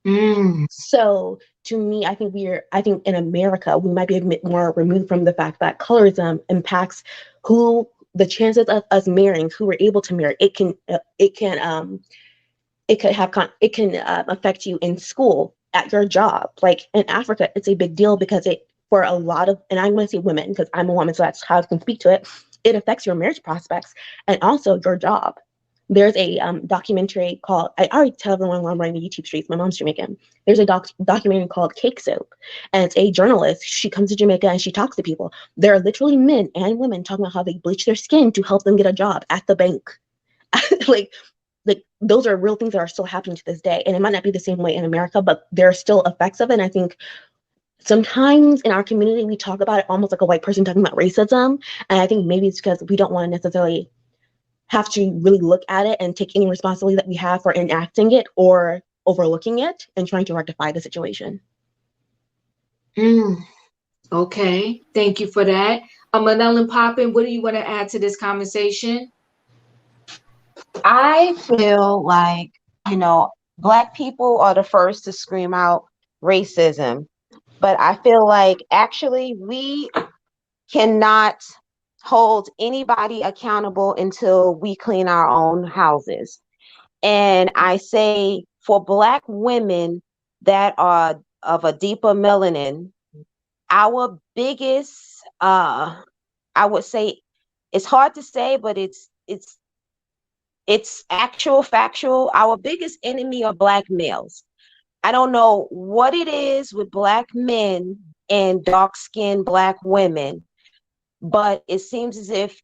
Mm, So to me, I think in America, we might be a bit more removed from the fact that colorism impacts who the chances of us marrying, who we're able to marry. It can affect you in school, at your job. Like in Africa, it's a big deal because it for a lot of, and I'm going to say women because I'm a woman, so that's how I can speak to it. It affects your marriage prospects and also your job. There's a documentary called, I already tell everyone while I'm running the YouTube streets, my mom's Jamaican. There's a documentary called Cake Soap, and it's a journalist. She comes to Jamaica and she talks to people. There are literally men and women talking about how they bleach their skin to help them get a job at the bank. like those are real things that are still happening to this day, and it might not be the same way in America, but there are still effects of it. And I think sometimes in our community we talk about it almost like a white person talking about racism, and I think maybe it's because we don't want to necessarily have to really look at it and take any responsibility that we have for enacting it or overlooking it and trying to rectify the situation. mm. Okay, thank you for that. Manel and Poppin, what do you want to add to this conversation? I feel like, you know, Black people are the first to scream out racism, but I feel like actually we cannot hold anybody accountable until we clean our own houses. And I say for Black women that are of a deeper melanin, our biggest, I would say, it's hard to say, but it's actual factual. Our biggest enemy are Black males. I don't know what it is with Black men and dark-skinned Black women, but it seems as if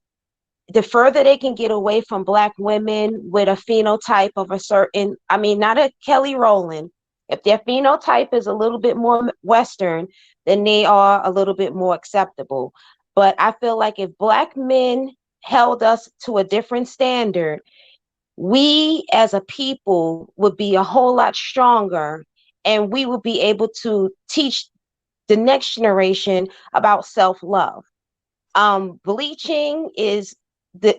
the further they can get away from Black women with a phenotype of a certain, I mean, not a Kelly Rowland, if their phenotype is a little bit more Western, then they are a little bit more acceptable. But I feel like if Black men held us to a different standard, we as a people would be a whole lot stronger and we will be able to teach the next generation about self-love. Bleaching is the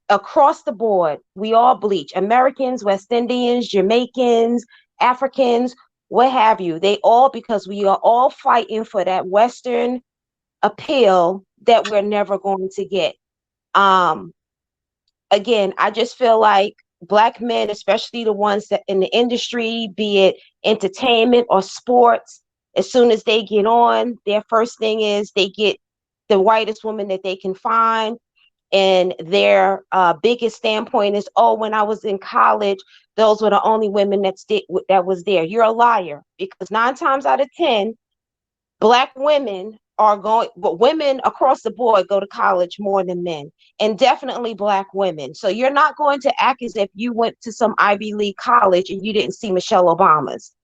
across the board. We all bleach. Americans, West Indians, Jamaicans, Africans, what have you. They all, because we are all fighting for that Western appeal that we're never going to get. Um, Again, I just feel like Black men, especially the ones that in the industry, be it entertainment or sports, as soon as they get on, their first thing is they get the whitest woman that they can find. And their biggest standpoint is, oh, when I was in college, those were the only women that was there. You're a liar, because 9 times out of 10, Black women are going, but women across the board go to college more than men, and definitely Black women. So you're not going to act as if you went to some Ivy League college and you didn't see Michelle Obama's.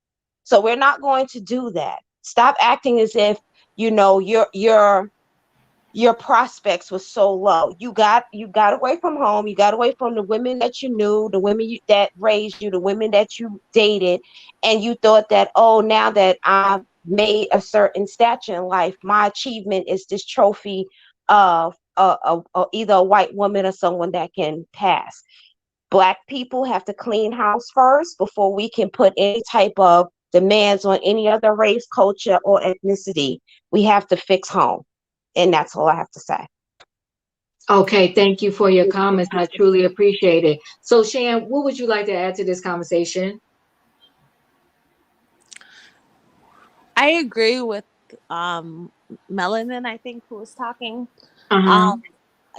So we're not going to do that. Stop acting as if, you know, your prospects was so low. You got away from home. You got away from the women that you knew, the women that raised you, the women that you dated, and you thought that, oh, now that I've made a certain stature in life, my achievement is this trophy of either a white woman or someone that can pass. Black people have to clean house first before we can put any type of demands on any other race, culture, or ethnicity. We have to fix home. And that's all I have to say. Okay, thank you for your comments. I truly appreciate it. So, Shan, what would you like to add to this conversation? I agree with Melanin, I think, who was talking. Uh-huh. Um,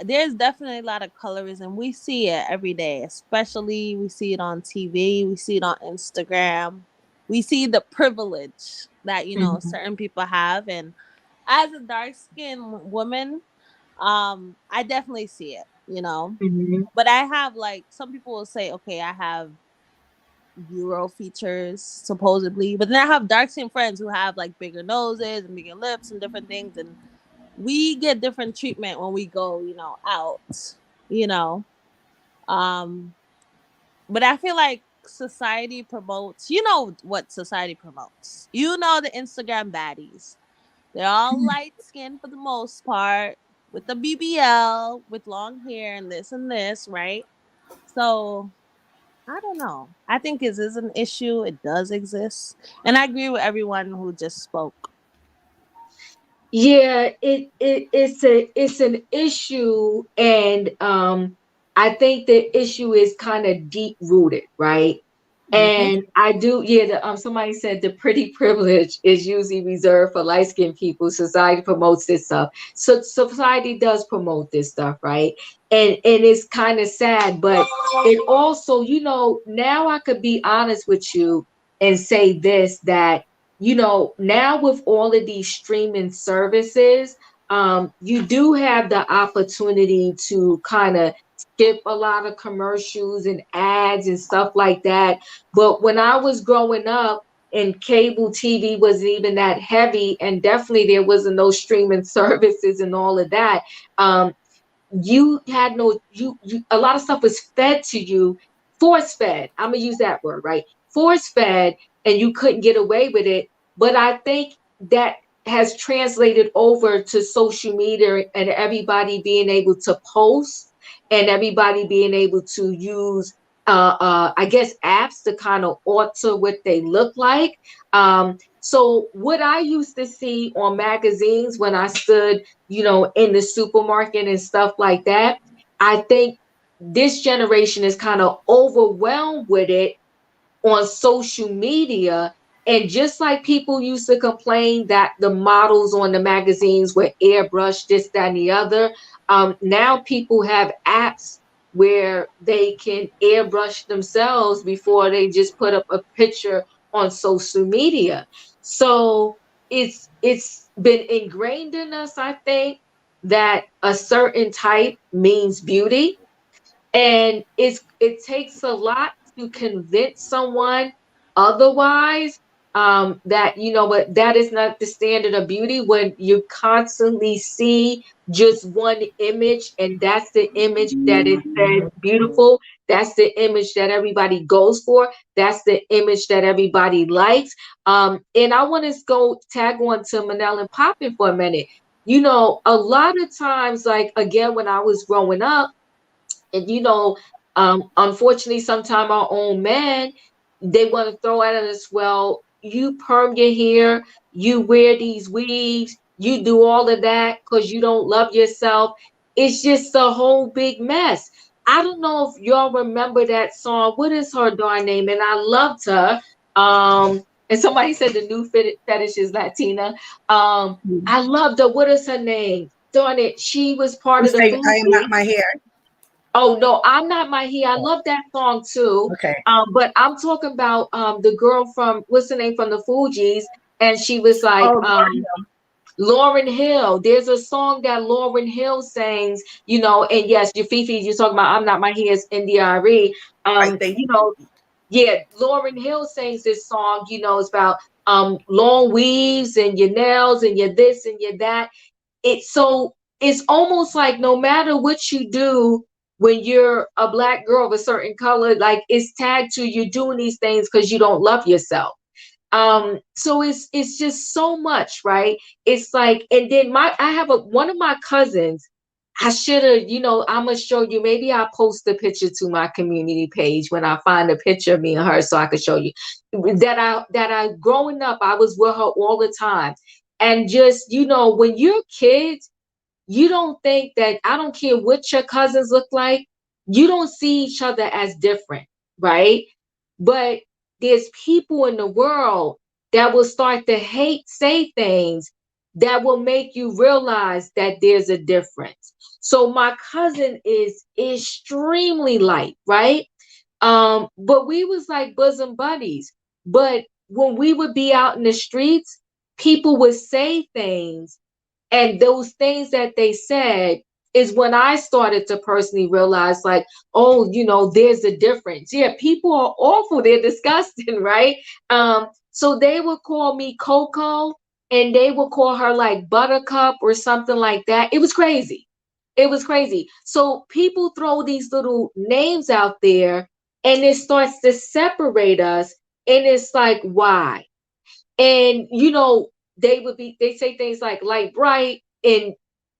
there's definitely a lot of colorism. We see it every day, especially we see it on TV, we see it on Instagram. We see the privilege that, you know, certain people have. And as a dark skinned woman, I definitely see it, you know. Mm-hmm. But I have, like, some people will say, okay, I have Euro features supposedly, but then I have dark skinned friends who have like bigger noses and bigger lips and different things, and we get different treatment when we go, you know, out, you know. Um, but I feel like society promotes, you know what society promotes. You know, the Instagram baddies. They're all light skinned for the most part, with the BBL, with long hair and this, right? So I don't know. I think it is an issue. It does exist. And I agree with everyone who just spoke. Yeah, it's an issue, and I think the issue is kind of deep rooted, right? Mm-hmm. And I do, yeah. Somebody said the pretty privilege is usually reserved for light skinned people. Society promotes this stuff, so society does promote this stuff, right? And it's kind of sad, but it also, you know, now I could be honest with you and say this, that you know, now with all of these streaming services, you do have the opportunity to kind of skip a lot of commercials and ads and stuff like that. But when I was growing up, and cable TV wasn't even that heavy, and definitely there wasn't no streaming services and all of that. You had no, you a lot of stuff was fed to you, force fed. I'm gonna use that word, right? Force fed, and you couldn't get away with it. But I think that has translated over to social media, and everybody being able to post, and everybody being able to use I guess apps to kind of alter what they look like. So what I used to see on magazines when I stood, you know, in the supermarket and stuff like that, I think this generation is kind of overwhelmed with it on social media. And just like people used to complain that the models on the magazines were airbrushed, this, that, and the other, now people have apps where they can airbrush themselves before they just put up a picture on social media. So it's been ingrained in us, I think, that a certain type means beauty, and it takes a lot to convince someone otherwise. that, but that is not the standard of beauty when you constantly see just one image, and that's the image that is said beautiful. That's the image that everybody goes for. That's the image that everybody likes. And I want to go tag on to Manel and Poppin for a minute. A lot of times, like, again, when I was growing up, and unfortunately, sometimes our own men, they want to throw at us, well, you perm your hair, you wear these weaves, you do all of that because you don't love yourself. It's just a whole big mess. I don't know if y'all remember that song. What is her darn name? And I loved her. And somebody said the new fetish is Latina. I loved her. What is her name? Darn it. She was part You of the say I am not Fugees. my hair. Oh no, I'm not my he. I love that song too. Okay. But I'm talking about the girl from, what's the name, from the Fugees, and she was like Oh, Lord. Lauryn Hill. There's a song that Lauryn Hill sings, and yes, your Fifi, you're talking about I'm not my he is NDRE. I think Yeah, Lauryn Hill sings this song, it's about long weaves and your nails and your this and your that. It's almost like no matter what you do when you're a black girl of a certain color, like it's tagged to you doing these things because you don't love yourself. So it's just so much, right? It's like, and then I have one of my cousins. I should have, I'm gonna show you. Maybe I'll post a picture to my community page when I find a picture of me and her, so I could show you that I growing up, I was with her all the time, and just when you're kids, you don't think that, I don't care what your cousins look like, you don't see each other as different, right? But there's people in the world that will start to say things that will make you realize that there's a difference. So my cousin is extremely light, right? But we was like bosom buddies. But when we would be out in the streets, people would say things, and those things that they said is when I started to personally realize, like, oh, there's a difference. Yeah, people are awful. They're disgusting, right? So they would call me Coco, and they would call her like Buttercup or something like that. It was crazy. It was crazy. So people throw these little names out there, and it starts to separate us. And it's like, why? And they say things like light bright, and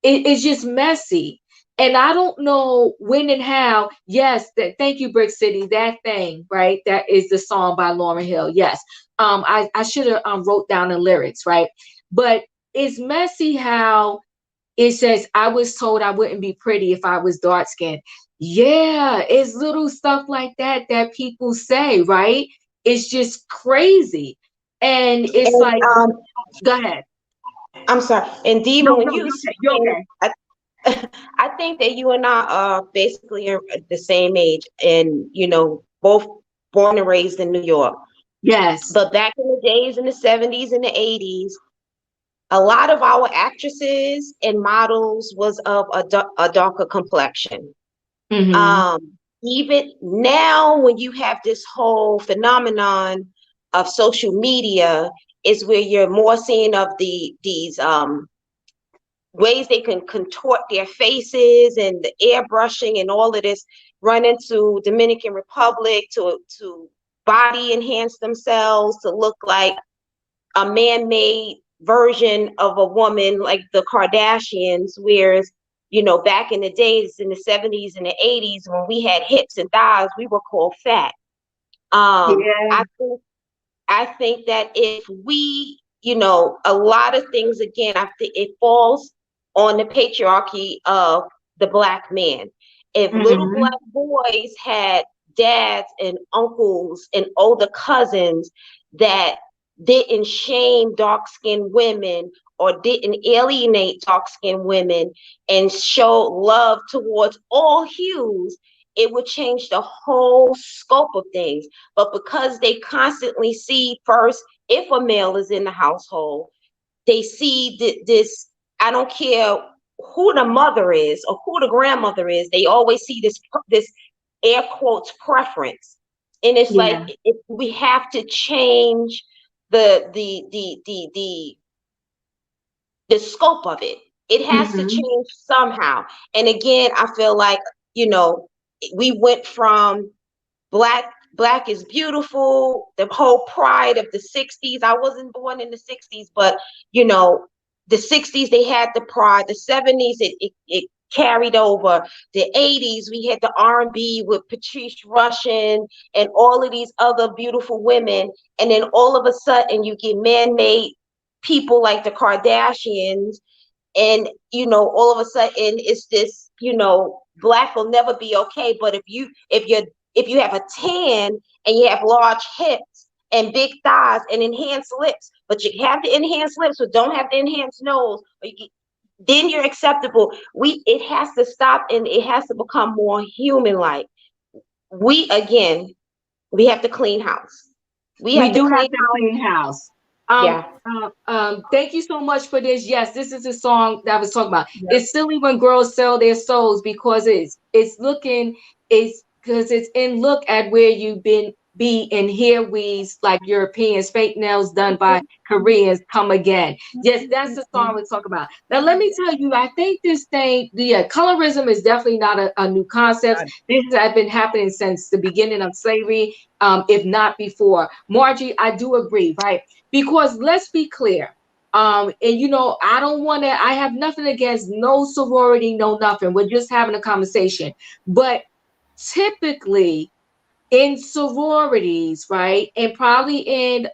it's just messy. And I don't know when and how. Yes, thank you, Brick City. That thing, right? That is the song by Lauryn Hill. Yes. I should have wrote down the lyrics, right? But it's messy how it says, I was told I wouldn't be pretty if I was dark skinned. Yeah, it's little stuff like that that people say, right? It's just crazy. And it's And like, go ahead. I'm sorry. And No, Diva, when no, you you're were okay. You're speaking, okay. I think that you and I are basically the same age, and both born and raised in New York. Yes. But back in the days, in the 70s and the 80s, a lot of our actresses and models was of a darker complexion. Mm-hmm. Even now, when you have this whole phenomenon of social media, is where you're more seeing of these ways they can contort their faces and the airbrushing and all of this, run into Dominican Republic to body enhance themselves to look like a man-made version of a woman like the Kardashians, whereas back in the days, in the 70s and the 80s, when we had hips and thighs, we were called fat. Yeah. I think that if we, a lot of things, again, I think it falls on the patriarchy of the Black man. If little Mm-hmm. Black boys had dads and uncles and older cousins that didn't shame dark-skinned women or didn't alienate dark-skinned women and show love towards all hues, it would change the whole scope of things. But because they constantly see first, if a male is in the household, they see this, I don't care who the mother is or who the grandmother is, they always see this air quotes preference. And it's like, Yeah. if we have to change the scope of it. It has to Mm-hmm. change somehow. And again, I feel like, you know, we went from black is beautiful, the whole pride of the 60s. I wasn't born in the 60s, but you know, the 60s they had the pride, the 70s it carried over, the 80s we had the R&B with Patrice Rushen and all of these other beautiful women, and then all of a sudden you get man-made people like the Kardashians, and you know, all of a sudden it's this, you know, black will never be okay. But if you have a tan and you have large hips and big thighs and enhanced lips, but you have the enhanced lips but don't have the enhanced nose, then you're acceptable. It has to stop, and it has to become more human like. We have to clean house. We We have to do clean have to house. clean house. Yeah. Thank you so much for this. Yes, this is a song that I was talking about. Yeah. It's silly when girls sell their souls because it's because it's in look at where you've been be and here we's like Europeans, fake nails done by Koreans come again. Yes, that's the song we're talking about. Now let me tell you, I think this thing, colorism is definitely not a new concept. This has been happening since the beginning of slavery, if not before. Margie, I do agree, right? Because let's be clear. And I have nothing against no sorority, no nothing. We're just having a conversation. But typically in sororities, right, and probably in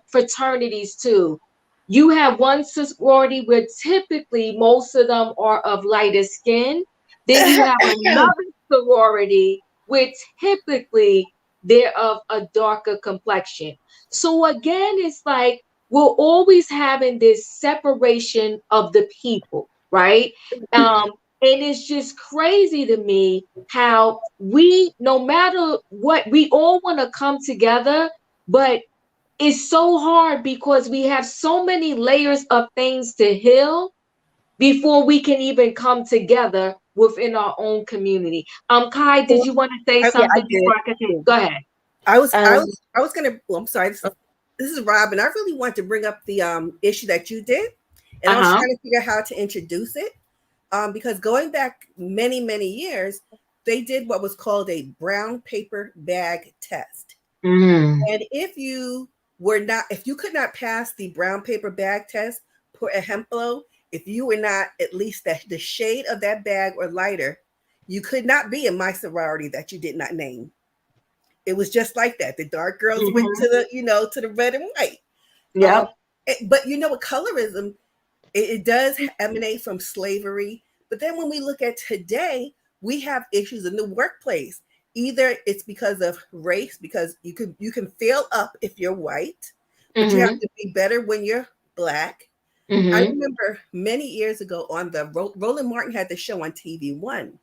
fraternities too, you have one sorority where typically most of them are of lighter skin. Then you have another sorority where typically they're of a darker complexion. So again, it's like we're always having this separation of the people, right? And it's just crazy to me how no matter what, we all want to come together, but it's so hard because we have so many layers of things to heal before we can even come together within our own community. Kai, did you want to say Yeah, I something did. before I continue? Go ahead. Um, I was gonna. Well, I'm sorry. This is Robin. I really want to bring up the issue that you did, and I was Uh-huh. trying to figure out how to introduce it. Because going back many years, they did what was called a brown paper bag test, Mm. and if you could not pass the brown paper bag test, por ejemplo, if you were not at least the shade of that bag or lighter, you could not be in my sorority that you did not name. It was just like that. The dark girls went Mm-hmm. to the red and white. Um, Yep. but you know what, colorism, it does emanate from slavery. But then when we look at today, we have issues in the workplace. Either it's because of race, because you can fail up if you're white, but you have Mm-hmm. to be better when you're black. I Mm-hmm. remember many years ago on the Roland Martin had the show on TV1,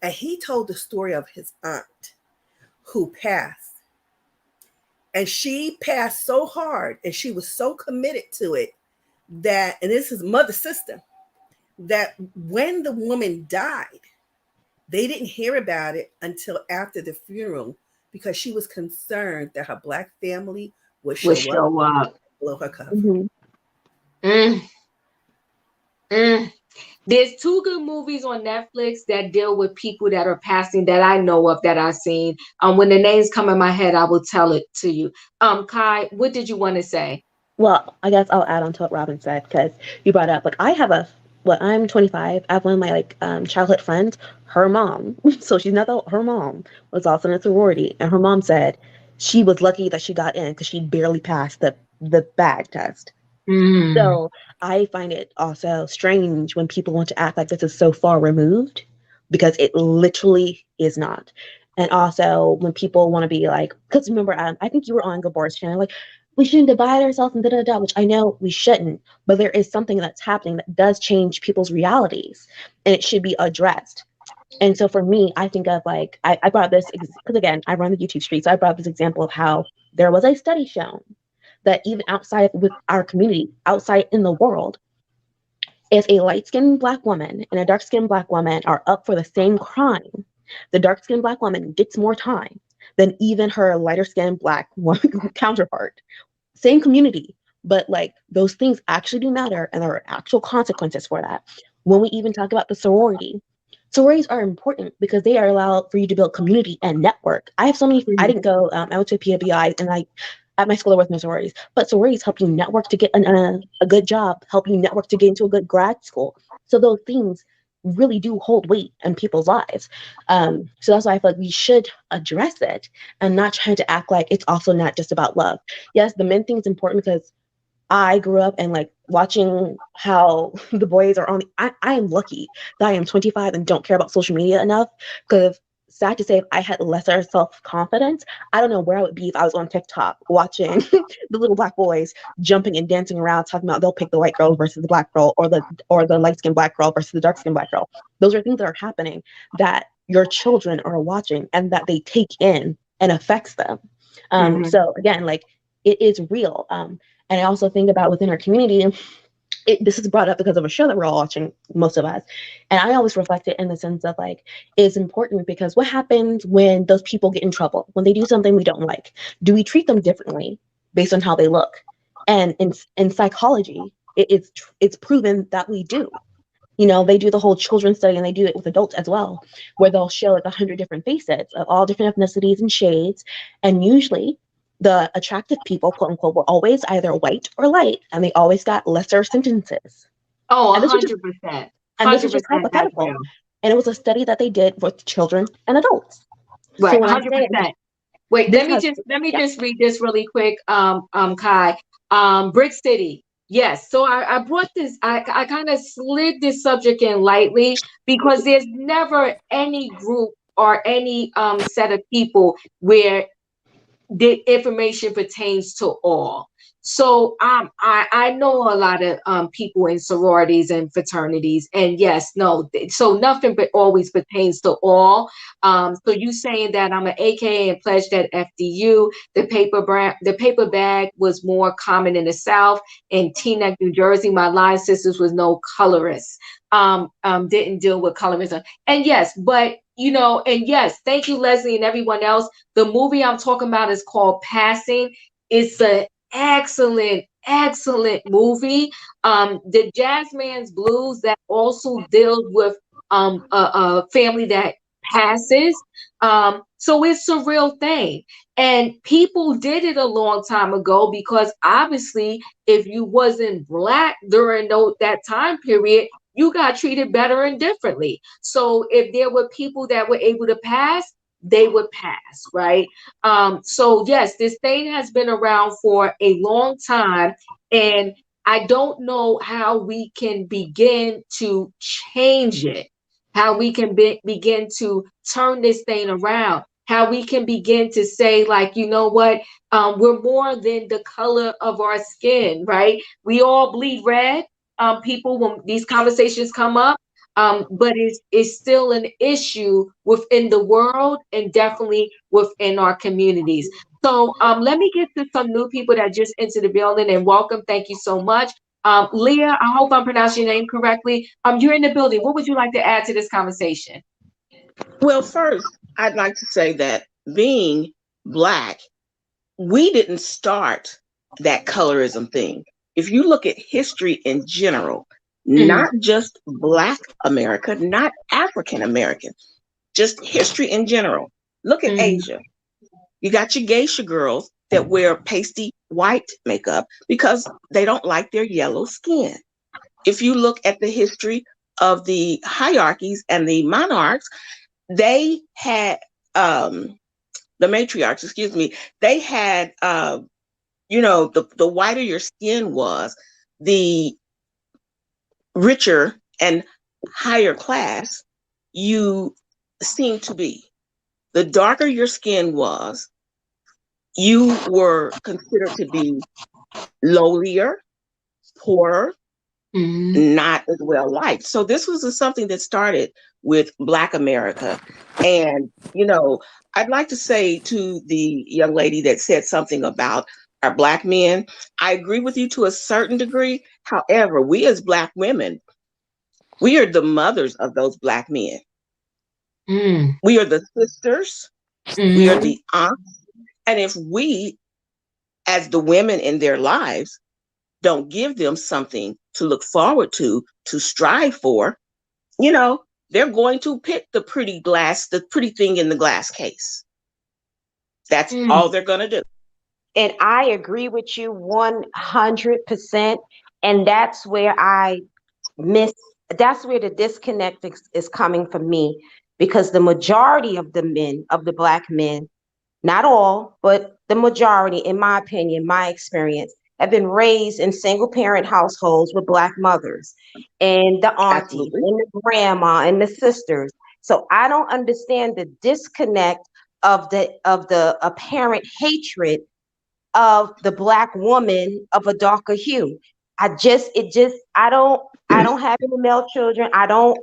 and he told the story of his aunt who passed. And she passed so hard and she was so committed to it that, and this is mother sister, that when the woman died, they didn't hear about it until after the funeral because she was concerned that her black family would Will show up show up. and blow her cover. mhm. Mm. Mm. There's two good movies on Netflix that deal with people that are passing that I know of that I've seen. When the names come in my head, I will tell it to you. Kai, what did you want to say? Well, I guess I'll add on to what Robin said because you brought up like I have a well, I'm 25. I have one of my childhood friends. Her mom, so she's not her mom was also in a sorority, and her mom said she was lucky that she got in because she barely passed the bag test. Mm. So I find it also strange when people want to act like this is so far removed because it literally is not. And also when people want to be like, because remember, I think you were on Gabor's channel, like we shouldn't divide ourselves and da da da, which I know we shouldn't, but there is something that's happening that does change people's realities, and it should be addressed. And so for me, I think of like I brought this because again, I run the YouTube street, so I brought this example of how there was a study shown that even outside with our community, outside in the world, if a light skinned black woman and a dark skinned black woman are up for the same crime, the dark skinned black woman gets more time than even her lighter skinned black woman counterpart. same community, but like those things actually do matter, and there are actual consequences for that. When we even talk about the sororities are important because they are allowed for you to build community and network. I have so many. I didn't go. I went to a PWI, and I at my school there was no sororities, but sororities help you network to get a good job, help you network to get into a good grad school. So those things really do hold weight in people's lives. So that's why I feel like we should address it and not trying to act like it's also not just about love. Yes, the men thing is important because I grew up and like watching how the boys are on. I am lucky that I am 25 and don't care about social media enough. Because sad to say, if I had lesser self confidence, I don't know where I would be if I was on TikTok watching the little black boys jumping and dancing around, talking about they'll pick the white girl versus the black girl, or the light skinned black girl versus the dark skinned black girl. Those are things that are happening that your children are watching and that they take in and affects them. So again, like it is real. And I also think about within our community, this is brought up because of a show that we're all watching, most of us. And I always reflect it in the sense of like, it's important because what happens when those people get in trouble, when they do something we don't like? Do we treat them differently based on how they look? And in psychology, it's proven that we do. You know, they do the whole children's study and they do it with adults as well, where they'll show like 100 different faces of all different ethnicities and shades. And usually the attractive people, quote unquote, were always either white or light, and they always got lesser sentences. Oh, And this was just 100%. and this was just 100%, that's hypothetical. real. And it was a study that they did with children and adults. So Right, when I say 100%. Wait, this has let me yeah. just read this really quick, Kai. Brick City. Yes. So I brought this, I kind of slid this subject in lightly because there's never any group or any set of people where the information pertains to all. So I know a lot of people in sororities and fraternities, and yes, no, so nothing but always pertains to all. So you saying that I'm an AKA and pledged at FDU. The paper bag was more common in the South. In Teaneck, New Jersey, my line sisters was no colorists. Didn't deal with colorism. And yes, but you know, and yes, thank you, Leslie, and everyone else. The movie I'm talking about is called Passing. It's an excellent movie. The Jazzman's Blues that also deals with a family that passes. So it's a real thing. And people did it a long time ago because obviously if you wasn't black during that time period, you got treated better and differently. So if there were people that were able to pass, they would pass, right? So yes, this thing has been around for a long time, and I don't know how we can begin to change it, how we can begin to turn this thing around, how we can begin to say, like, you know what, we're more than the color of our skin, right? We all bleed red, people, when these conversations come up, but it's still an issue within the world and definitely within our communities. So let me get to some new people that just entered the building, and welcome. Thank you so much. Leah, I hope I'm pronouncing your name correctly. You're in the building. What would you like to add to this conversation? Well, first, I'd like to say that being Black, we didn't start that colorism thing. If you look at history in general, not just Black America, not African American, just history in general. Look at Asia. You got your geisha girls that wear pasty white makeup because they don't like their yellow skin. If you look at the history of the hierarchies and the monarchs, they had the matriarchs, excuse me, they had the whiter your skin was, the richer and higher class you seemed to be. The darker your skin was, you were considered to be lowlier, poorer, not as well liked. So this was something that started with Black America. And, I'd like to say to the young lady that said something about our Black men, I agree with you to a certain degree. However, we as Black women, we are the mothers of those Black men. We are the sisters. We are the aunts. And if we as the women in their lives don't give them something to look forward to strive for, they're going to pick the pretty thing in the glass case. That's all they're going to do. And I agree with you 100%. And that's where the disconnect is coming from me, because the majority of the men, of the Black men, not all, but the majority, in my opinion, my experience, have been raised in single parent households with Black mothers and the aunties Absolutely. and the grandma and the sisters. So I don't understand the disconnect of the apparent hatred of the Black woman of a darker hue. I don't have any male children. I don't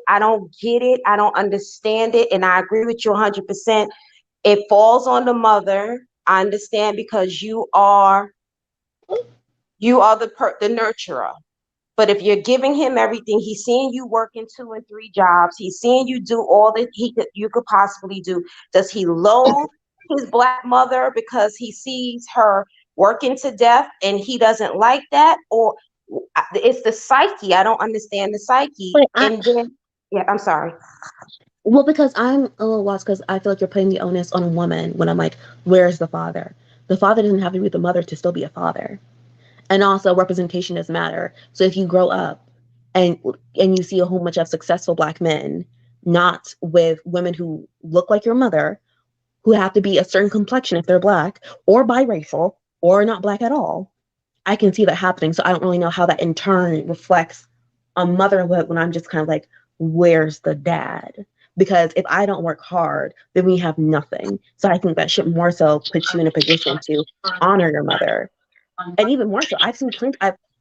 get it. I don't understand it. And I agree with you 100%. It falls on the mother. I understand, because you are the nurturer. But if you're giving him everything, he's seeing you working 2 and 3 jobs. He's seeing you do all that you could possibly do. Does he loathe his Black mother because he sees her working to death and he doesn't like that? Or it's the psyche. I don't understand the psyche. And then, yeah, I'm sorry. Well, because I'm a little lost, because I feel like you're putting the onus on a woman when I'm like, where's the father? The father doesn't have to be the mother to still be a father. And also, representation does matter. So if you grow up and you see a whole bunch of successful Black men, not with women who look like your mother, who have to be a certain complexion if they're Black, or biracial, or not Black at all, I can see that happening. So I don't really know how that in turn reflects on motherhood when I'm just kind of like, where's the dad? Because if I don't work hard, then we have nothing. So I think that should more so put you in a position to honor your mother. And even more so, I've seen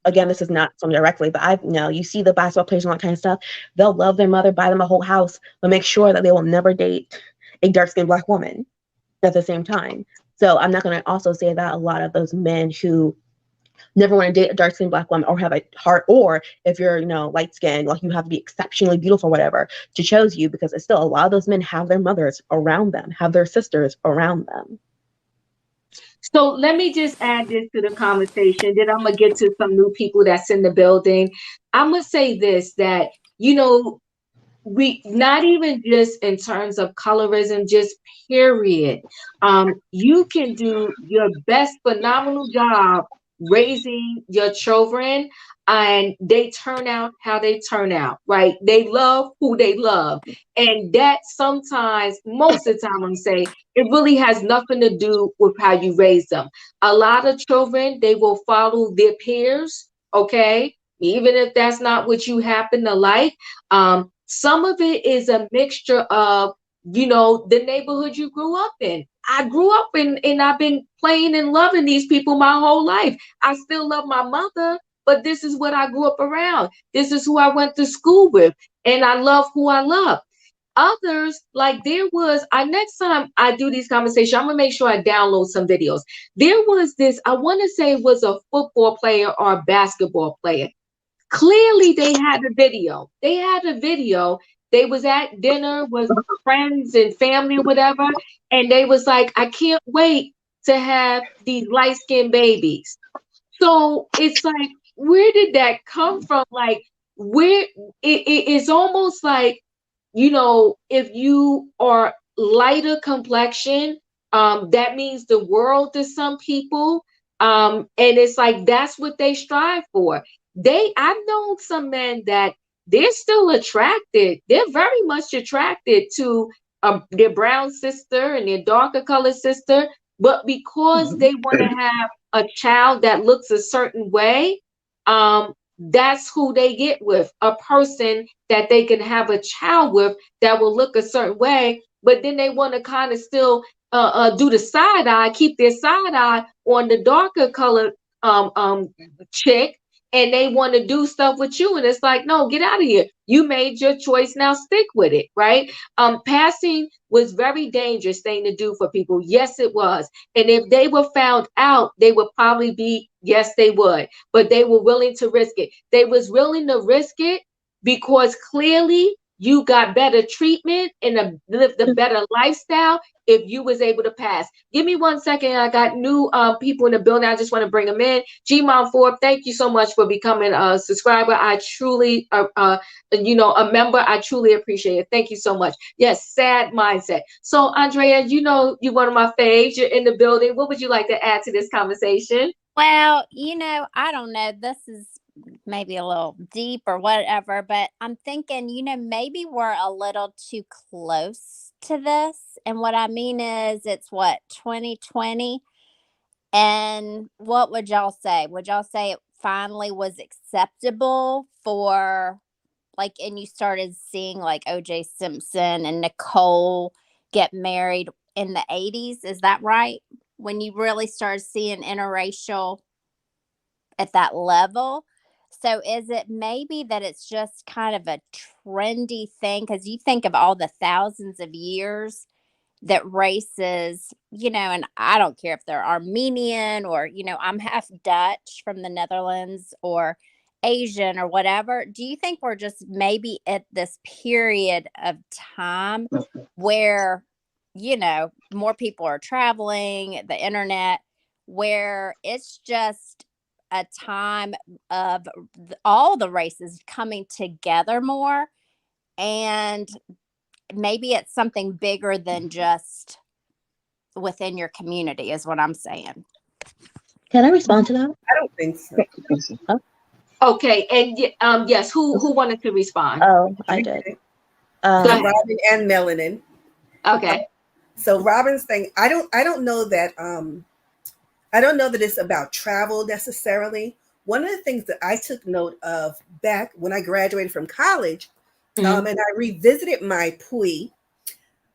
again, this is not from directly, but you see the basketball players and all that kind of stuff. They'll love their mother, buy them a whole house, but make sure that they will never date a dark-skinned Black woman at the same time. So I'm not going to also say that a lot of those men who never want to date a dark-skinned Black woman or have a heart, or if you're, light-skinned, like you have to be exceptionally beautiful, whatever, to choose you, because it's still a lot of those men have their mothers around them, have their sisters around them. So let me just add this to the conversation. Then I'm gonna get to some new people that's in the building. I'm gonna say this, that we, not even just in terms of colorism, just period. You can do your best phenomenal job raising your children, and they turn out how they turn out, right? They love who they love. And that sometimes, most of the time, I'm saying, it really has nothing to do with how you raise them. A lot of children, they will follow their peers, okay? Even if that's not what you happen to like. Some of it is a mixture of, the neighborhood you grew up in. I grew up in, and I've been playing and loving these people my whole life. I still love my mother, but this is what I grew up around. This is who I went to school with, and I love who I love. Others, like next time I do these conversations, I'm gonna make sure I download some videos. There was this, I want to say it was a football player or a basketball player. Clearly they had a video. They was at dinner with friends and family or whatever, and they was like, I can't wait to have these light-skinned babies. So it's like, where did that come from? Like, where it's almost like, if you are lighter complexion, that means the world to some people. And it's like, that's what they strive for. I've known some men that they're still attracted. They're very much attracted to their brown sister and their darker colored sister. But because they want to have a child that looks a certain way, that's who they get with, a person that they can have a child with that will look a certain way. But then they want to kind of still do the side eye, keep their side eye on the darker colored chick, and they want to do stuff with you. And it's like, no, get out of here. You made your choice, now stick with it, right? Passing was very dangerous thing to do for people. Yes, it was. And if they were found out, they would probably be, yes, they would, but they were willing to risk it. They was willing to risk it because clearly you got better treatment and lived a better lifestyle if you was able to pass. Give me 1 second. I got new people in the building. I just want to bring them in. G-Mom Forbes, thank you so much for becoming a subscriber. I truly, a member. I truly appreciate it. Thank you so much. Yes, sad mindset. So, Andrea, you're one of my faves. You're in the building. What would you like to add to this conversation? Well, I don't know. This is maybe a little deep or whatever, but I'm thinking, maybe we're a little too close to this. And what I mean is, it's what, 2020? And what would y'all say? Would y'all say it finally was acceptable for, like, and you started seeing like OJ Simpson and Nicole get married in the 80s? Is that right? When you really started seeing interracial at that level. So is it maybe that it's just kind of a trendy thing? Because you think of all the thousands of years that races, and I don't care if they're Armenian or, I'm half Dutch from the Netherlands or Asian or whatever. Do you think we're just maybe at this period of time where, more people are traveling, the internet, where it's just a time of all the races coming together more, and maybe it's something bigger than just within your community is what I'm saying. Can I respond to that? I don't think so. Okay, and yes, who wanted to respond? Oh, I did. Go ahead. Robin and Melanin. Okay. So Robin's thing, I don't know that I don't know that it's about travel necessarily. One of the things that I took note of back when I graduated from college, and I revisited my PUI,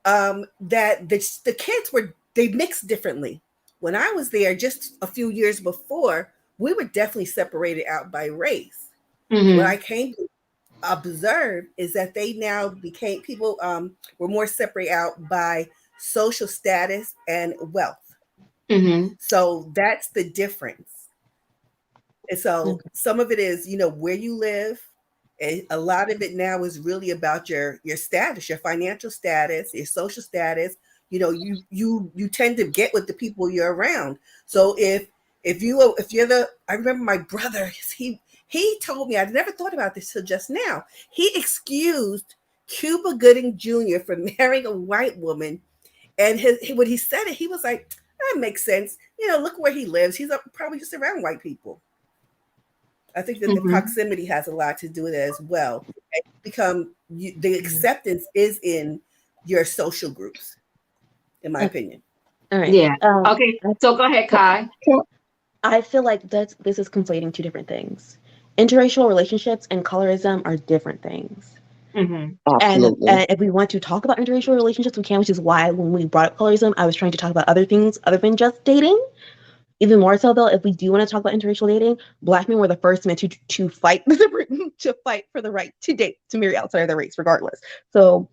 that the kids they mixed differently. When I was there just a few years before, we were definitely separated out by race. What I came to observe is that they now became people were more separated out by social status and wealth. So that's the difference. And so some of it is, where you live. And a lot of it now is really about your status, your financial status, your social status. You tend to get with the people you're around. So if you're I remember my brother, he told me, I never thought about this till just now. He excused Cuba Gooding Jr. for marrying a white woman. And when he said it, he was like, that makes sense. Look where he lives. He's probably just around white people. I think that the proximity has a lot to do with it as well. The acceptance is in your social groups, in my opinion. All right. Yeah. Okay. So go ahead, Kai. I feel like this is conflating two different things. Interracial relationships and colorism are different things. And if we want to talk about interracial relationships, we can, which is why when we brought up colorism, I was trying to talk about other things other than just dating. Even more so, though, if we do want to talk about interracial dating, Black men were the first men to fight to fight for the right to date, to marry outside of their race, regardless. So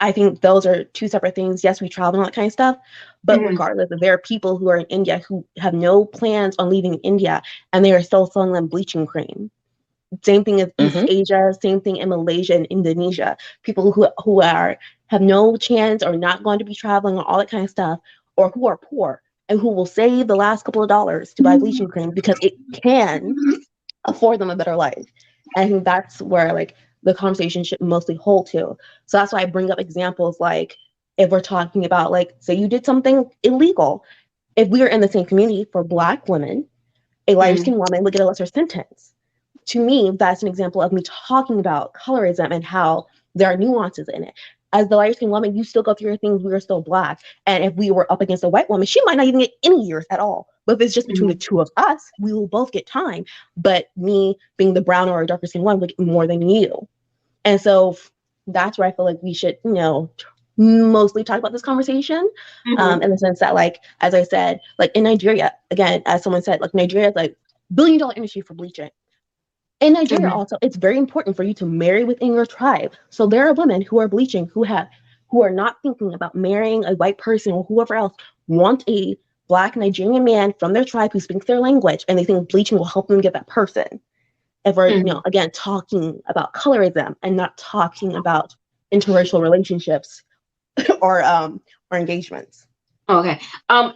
I think those are two separate things. Yes, we travel and all that kind of stuff, but regardless, there are people who are in India who have no plans on leaving India, and they are still selling them bleaching cream. Same thing in East Asia, same thing in Malaysia and Indonesia. People who have no chance or not going to be traveling or all that kind of stuff, or who are poor and who will save the last couple of dollars to buy bleaching cream because it can afford them a better life. And I think that's where the conversation should mostly hold to. So that's why I bring up examples like if we're talking about say you did something illegal, if we are in the same community for Black women, a light-skinned woman would get a lesser sentence. To me, that's an example of me talking about colorism and how there are nuances in it. As the light-skinned woman, you still go through your things. We are still Black. And if we were up against a white woman, she might not even get any years at all. But if it's just between the two of us, we will both get time. But me being the brown or darker skinned one would get more than you. And so that's where I feel like we should, mostly talk about this conversation in the sense that, as I said, in Nigeria, again, as someone said, Nigeria is $1 billion industry for bleaching. In Nigeria, also, it's very important for you to marry within your tribe. So there are women who are bleaching who are not thinking about marrying a white person or whoever else, want a Black Nigerian man from their tribe who speaks their language, and they think bleaching will help them get that person. If we're, again, talking about colorism and not talking about interracial relationships or engagements. Okay.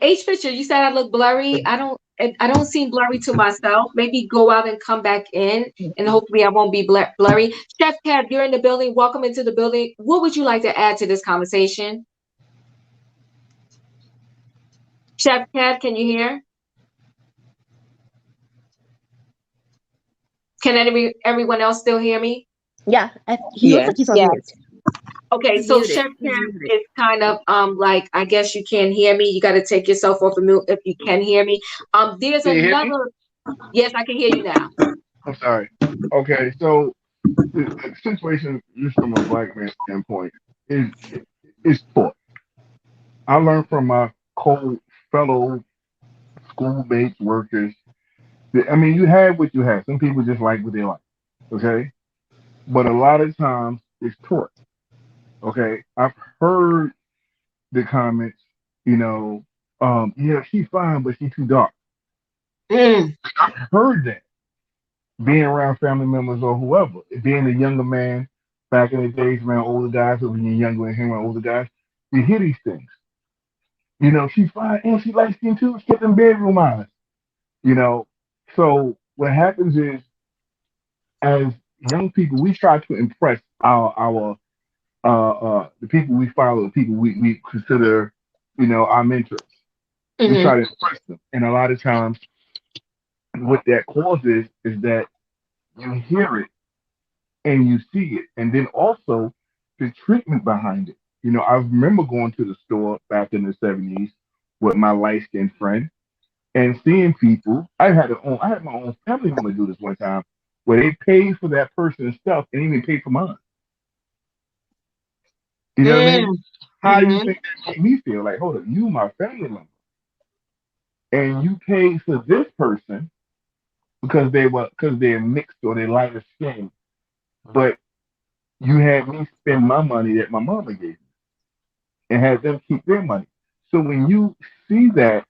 H Fisher, you said I look blurry. I don't seem blurry to myself. Maybe go out and come back in, and hopefully I won't be blurry. Chef Cat, you're in the building. Welcome into the building. What would you like to add to this conversation? Chef Cat, can you hear? Can everyone else still hear me? Yeah, he looks Yes. like he's on mute. Yes. Okay, He's so muted. Chef He's Cat muted. is kind of like, I guess you can't hear me. You got to take yourself off of mute if you can hear me. There's Can you hear me? another. Yes, I can hear you now. I'm sorry. Okay, so the situation, just from a black man's standpoint, is taught. I learned from my fellow schoolmates, workers. I mean, you have what you have. Some people just like what they like. Okay, but a lot of times it's taught. Okay, I've heard the comments. You know, yeah, she's fine, but she's too dark. Mm, I've heard that being around family members or whoever, being a younger man back in the days around older guys, or when you're younger and hanging around older guys, you hear these things. You know, she's fine and she likes skin too. She get them bedroom eyes. You know, so what happens is, as young people, we try to impress our the people we follow, the people we consider, our mentors. We mm-hmm, try to impress them, and a lot of times, what that causes is that you hear it and you see it, and then also the treatment behind it. You know, I remember going to the store back in the '70s with my light skinned friend and seeing people. I had my own family member do this one time where they paid for that person's stuff and even paid for mine. You know what I mean? mm, How do you mm-hmm, think that made me feel? Like, hold up, you my family member, and you paid for this person because they're mixed or they're lighter skin, but you had me spend my money that my mama gave me and had them keep their money. So when you see that,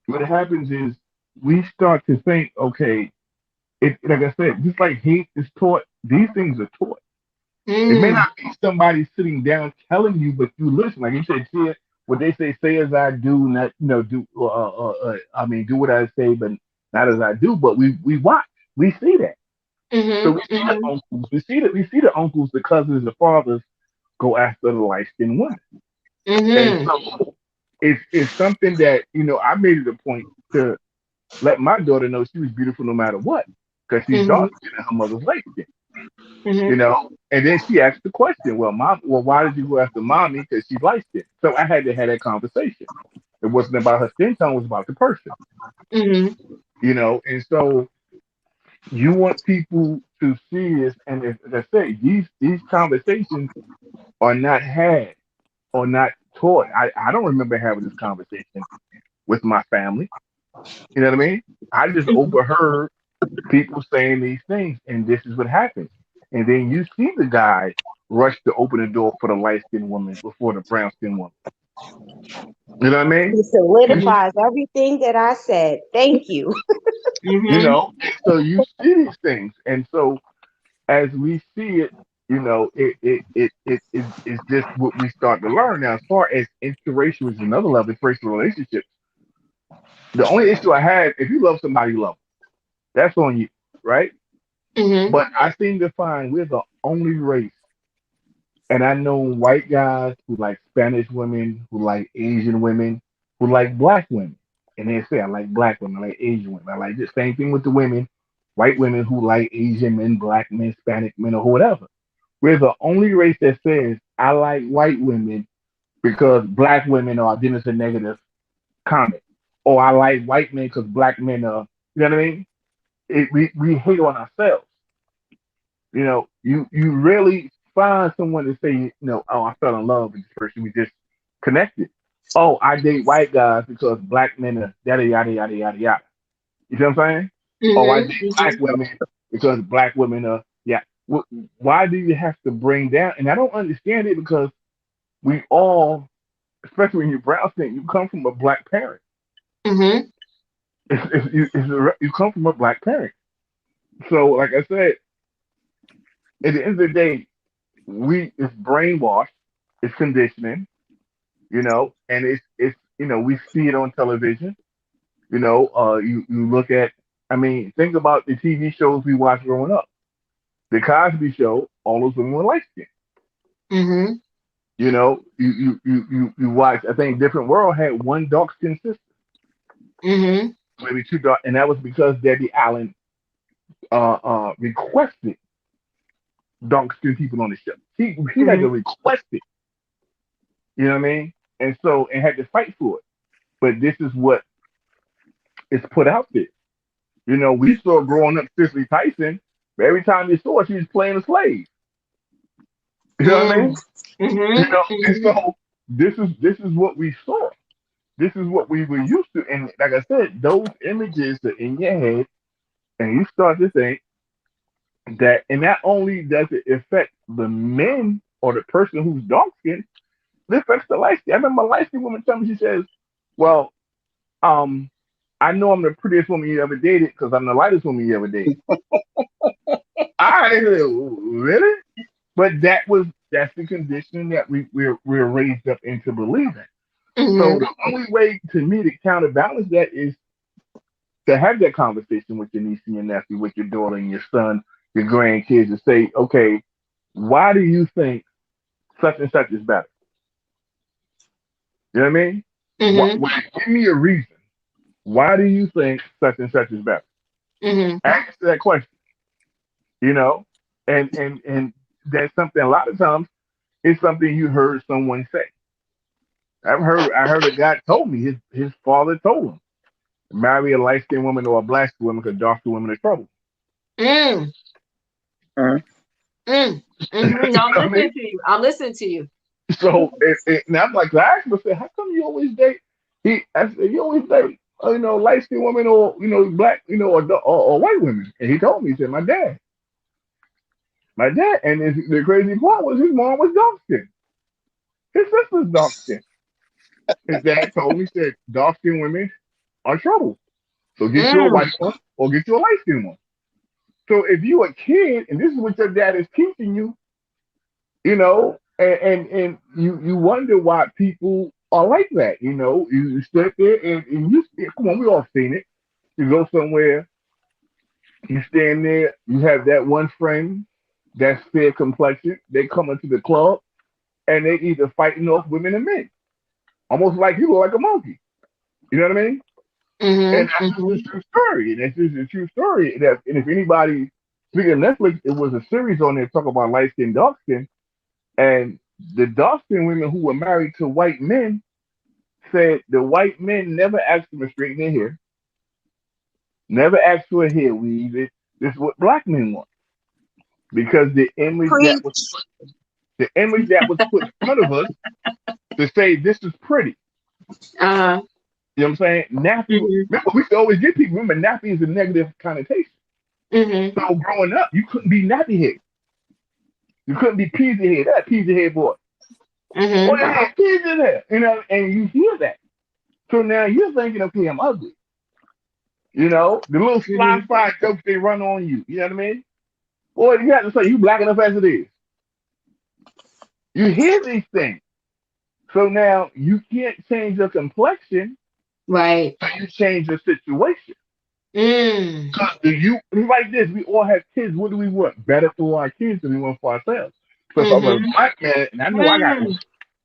what happens is we start to think, okay, like I said, just like hate is taught, these things are taught. It may mm, not be somebody sitting down telling you, but you listen. Like you said, Tia, what they say as I do, not do. I mean, do what I say, but not as I do. But we watch, we see that. So we mm-hmm, see the mm-hmm, uncles, we see the uncles, the cousins, the fathers go after the light skinned women, and mm-hmm, so it's something that I made it a point to let my daughter know she was beautiful no matter what, because she's mm-hmm, dark skinned and her mother's light skinned. mm-hmm, And then she asked the question, well, mom, well, why did you go after mommy? Because she's light skinned. So I had to have that conversation. It wasn't about her skin tone, it was about the person, mm-hmm, and so you want people to see this, and as I say, these conversations are not had or not taught. I don't remember having this conversation with my family. You know what I mean? I just overheard people saying these things, and this is what happens. And then you see the guy rush to open the door for the light skinned woman before the brown skinned woman. You know what I mean? It And solidifies everything that I said. Thank you. mm-hmm, and so you see these things, and so as we see it, it's just what we start to learn. Now, as far as interracial is another level, interracial relationships, the only issue I have, if you love somebody, you love them. That's on you, right? mm-hmm, But I seem to find we're the only race. And I know white guys who like Spanish women, who like Asian women, who like black women. And they say, I like black women, I like Asian women. I like the same thing with the women, white women who like Asian men, black men, Hispanic men, or whatever. We're the only race that says, I like white women because black women are, then it's a negative comment. Or I like white men because black men are, you know what I mean? We hate on ourselves. You rarely find someone to say, oh, I fell in love with this person. We just connected. Oh, I date white guys because black men are yada yada yada yada yada. You see what I'm saying? Oh, I mm-hmm, date black women because black women are yeah. Why do you have to bring down? And I don't understand it because we all, especially when you're brown skin, you come from a black parent. mm-hmm, You come from a black parent. So, like I said, at the end of the day, it's brainwashed, it's conditioning, and it's we see it on television. You look at, I mean, think about the TV shows we watched growing up. The Cosby Show, all those women were light skinned. Mm-hmm. You watch. I think Different World had one dark skinned sister, Mm-hmm. maybe two dark, and that was because Debbie Allen requested dark skinned people on the show. He had to Mm-hmm. request it. You know what I mean? And so and had to fight for it. But this is what is put out there. We saw growing up Cicely Tyson. But every time you saw her, she was playing a slave. You know what I mean? Mm-hmm. And Mm-hmm. so this is what we saw. This is what we were used to. And like I said, those images are in your head, and you start to think that, and not only does it affect the men or the person who's dark skinned, it affects the light skin. I remember a light skinned woman tell me, she says, well, um, I know I'm the prettiest woman you ever dated because I'm the lightest woman you ever dated. I really? But that's the condition that we're raised up into believing. So Mm-hmm. the only way to me to counterbalance that is to have that conversation with your niece and your nephew, with your daughter and your son, your grandkids, and say, okay, why do you think such and such is better? You know what I mean? Mm-hmm. Give me a reason. Why do you think such and such is better? Mm-hmm. Ask that question. You know, and that's something a lot of times it's something you heard someone say. I heard a guy told me his father told him marry a light skinned woman or a black skinned woman because dark skinned women are trouble. Mm. Mm. Mm. Mm-hmm. You No, I'm know what I mean? listening to you. I'm listening to you. So and I'm like, I asked him, I said, how come you always date? I said, you always date, light skinned women or black, or white women. And he told me, he said, my dad, and the crazy part was his mom was dark skinned. His sister's dark skinned. His dad told me, he said, dark skinned women are trouble. So get you a Mm. white one or get you a light skinned one. So if you a kid and this is what your dad is teaching you, and you wonder why people are like that. You sit there and you come on, we all seen it. You go somewhere, you stand there, you have that one friend that's fair complexion. They come into the club and they either fighting off women and men, almost like you look like a monkey. You know what I mean? And Mm-hmm. that's just Mm-hmm. a true story. And that's just a true story. And if anybody, speaking of Netflix, it was a series on there talking about light skin, dark skin. And the dark skinned women who were married to white men said the white men never asked them to straighten their hair, never asked for a hair weave. This is what black men want. Because Preach. the image that was put in front of us to say this is pretty. Uh-huh. You know what I'm saying? Nappy. Mm-hmm. Remember, we used to always get people. Remember, nappy is a negative connotation. Mm-hmm. So growing up, you couldn't be nappy head. You couldn't be peasy head. That peasy head boy. Boy, Mm-hmm. you had peasy head. And you hear that. So now you're thinking, okay, I'm ugly. The little sly Mm-hmm. fry jokes they run on you. You know what I mean? Boy, you have to say you black enough as it is. You hear these things. So now you can't change your complexion, Right. so you change the situation. Mm. It's like this, we all have kids. What do we want? Better for our kids than we want for ourselves. So if I'm a Mm-hmm. black man, and I know Mm.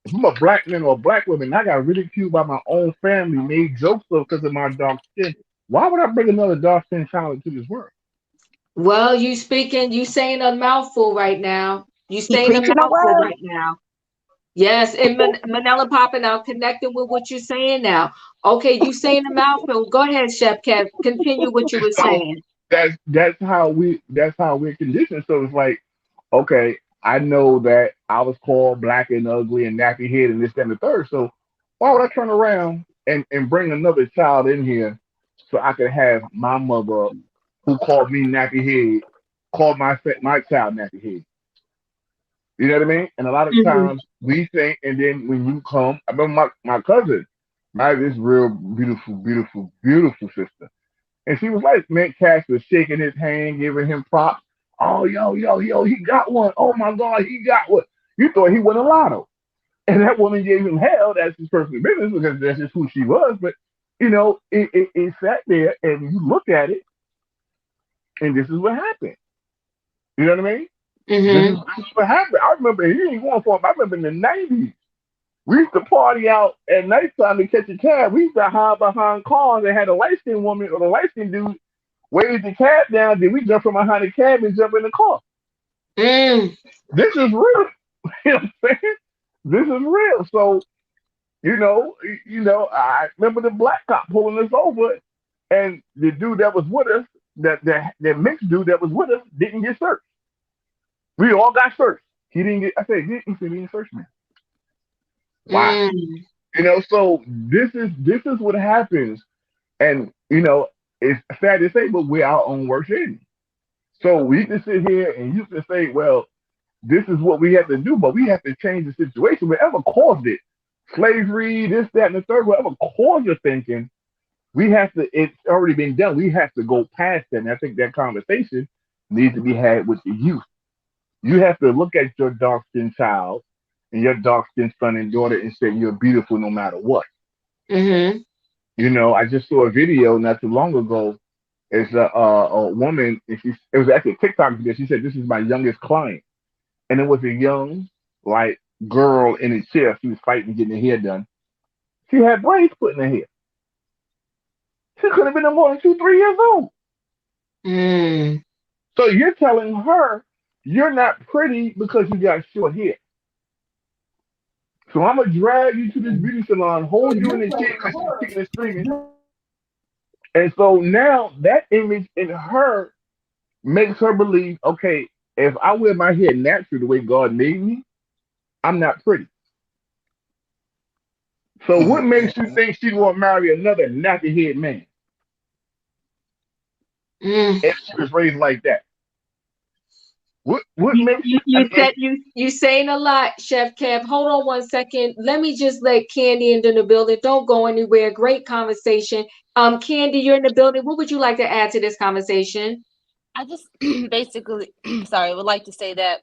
if I'm a black man or a black woman, and I got ridiculed by my own family, made jokes of because of my dark skin. Why would I bring another dark skinned child into this world? Well, you saying a mouthful right now. You He saying a preaching the mouthful word. right now. Yes, and Manila popping out, connecting with what you're saying now. Okay, you saying a mouthful. Go ahead, Chef Kev. Continue what you were So saying. that's how we're conditioned. So it's like, okay, I know that I was called black and ugly and nappy head and this, that, and the third. So why would I turn around and bring another child in here so I could have my mother who called me nappy head call my child nappy head? You know what I mean? And a lot of Mm-hmm. times we think, and then when you come, I remember my cousin, this real beautiful, beautiful, beautiful sister. And she was like, man, Cash was shaking his hand, giving him props. Oh, yo, he got one. Oh my God, he got one. You thought he won a lotto. And that woman gave him hell. That's his personal business because that's just who she was. But, it sat there and you look at it and this is what happened. You know what I mean? Mm-hmm. This is what happened. I remember, he ain't going for it. I remember in the 90s, we used to party out at nighttime to catch a cab. We used to hide behind cars that had a light skinned woman or a light skinned dude wave the cab down. Then we jump from behind the cab and jump in the car. Mm. This is real. You know what I'm saying? This is real. So, I remember the black cop pulling us over, and the dude that was with us, that mixed dude that was with us, didn't get searched. We all got searched. He didn't get. I said, he said he didn't search me. Why? Mm. So this is what happens, and it's sad to say, but we're our own worst enemy. So we can sit here and you can say, well, this is what we have to do, but we have to change the situation. Whatever caused it, slavery, this, that, and the third, whatever caused the thinking, we have to. It's already been done. We have to go past that. And I think that conversation needs to be had with the youth. You have to look at your dark skinned child and your dark skinned son and daughter and say you're beautiful no matter what. Mm-hmm. I just saw a video not too long ago. It's a woman, and it was actually a TikTok video. She said, "This is my youngest client," and it was a young, like, girl in a chair. She was fighting getting her hair done. She had braids put in her hair. She could have been no more than 2, 3 years old. Mm. So you're telling her you're not pretty because you got short hair. So I'm gonna drag you to this beauty salon, hold you in the chair because she's kicking and screaming. And so now that image in her makes her believe, okay, if I wear my hair natural the way God made me, I'm not pretty. So what makes you think she'd want to marry another nappy head man Mm. if she was raised like that? What You, makes you, I you mean, said you saying a lot, Chef Kev. Hold on 1 second. Let me just let Candy into the building. Don't go anywhere. Great conversation. Candy, you're in the building. What would you like to add to this conversation? I just basically, sorry, would like to say that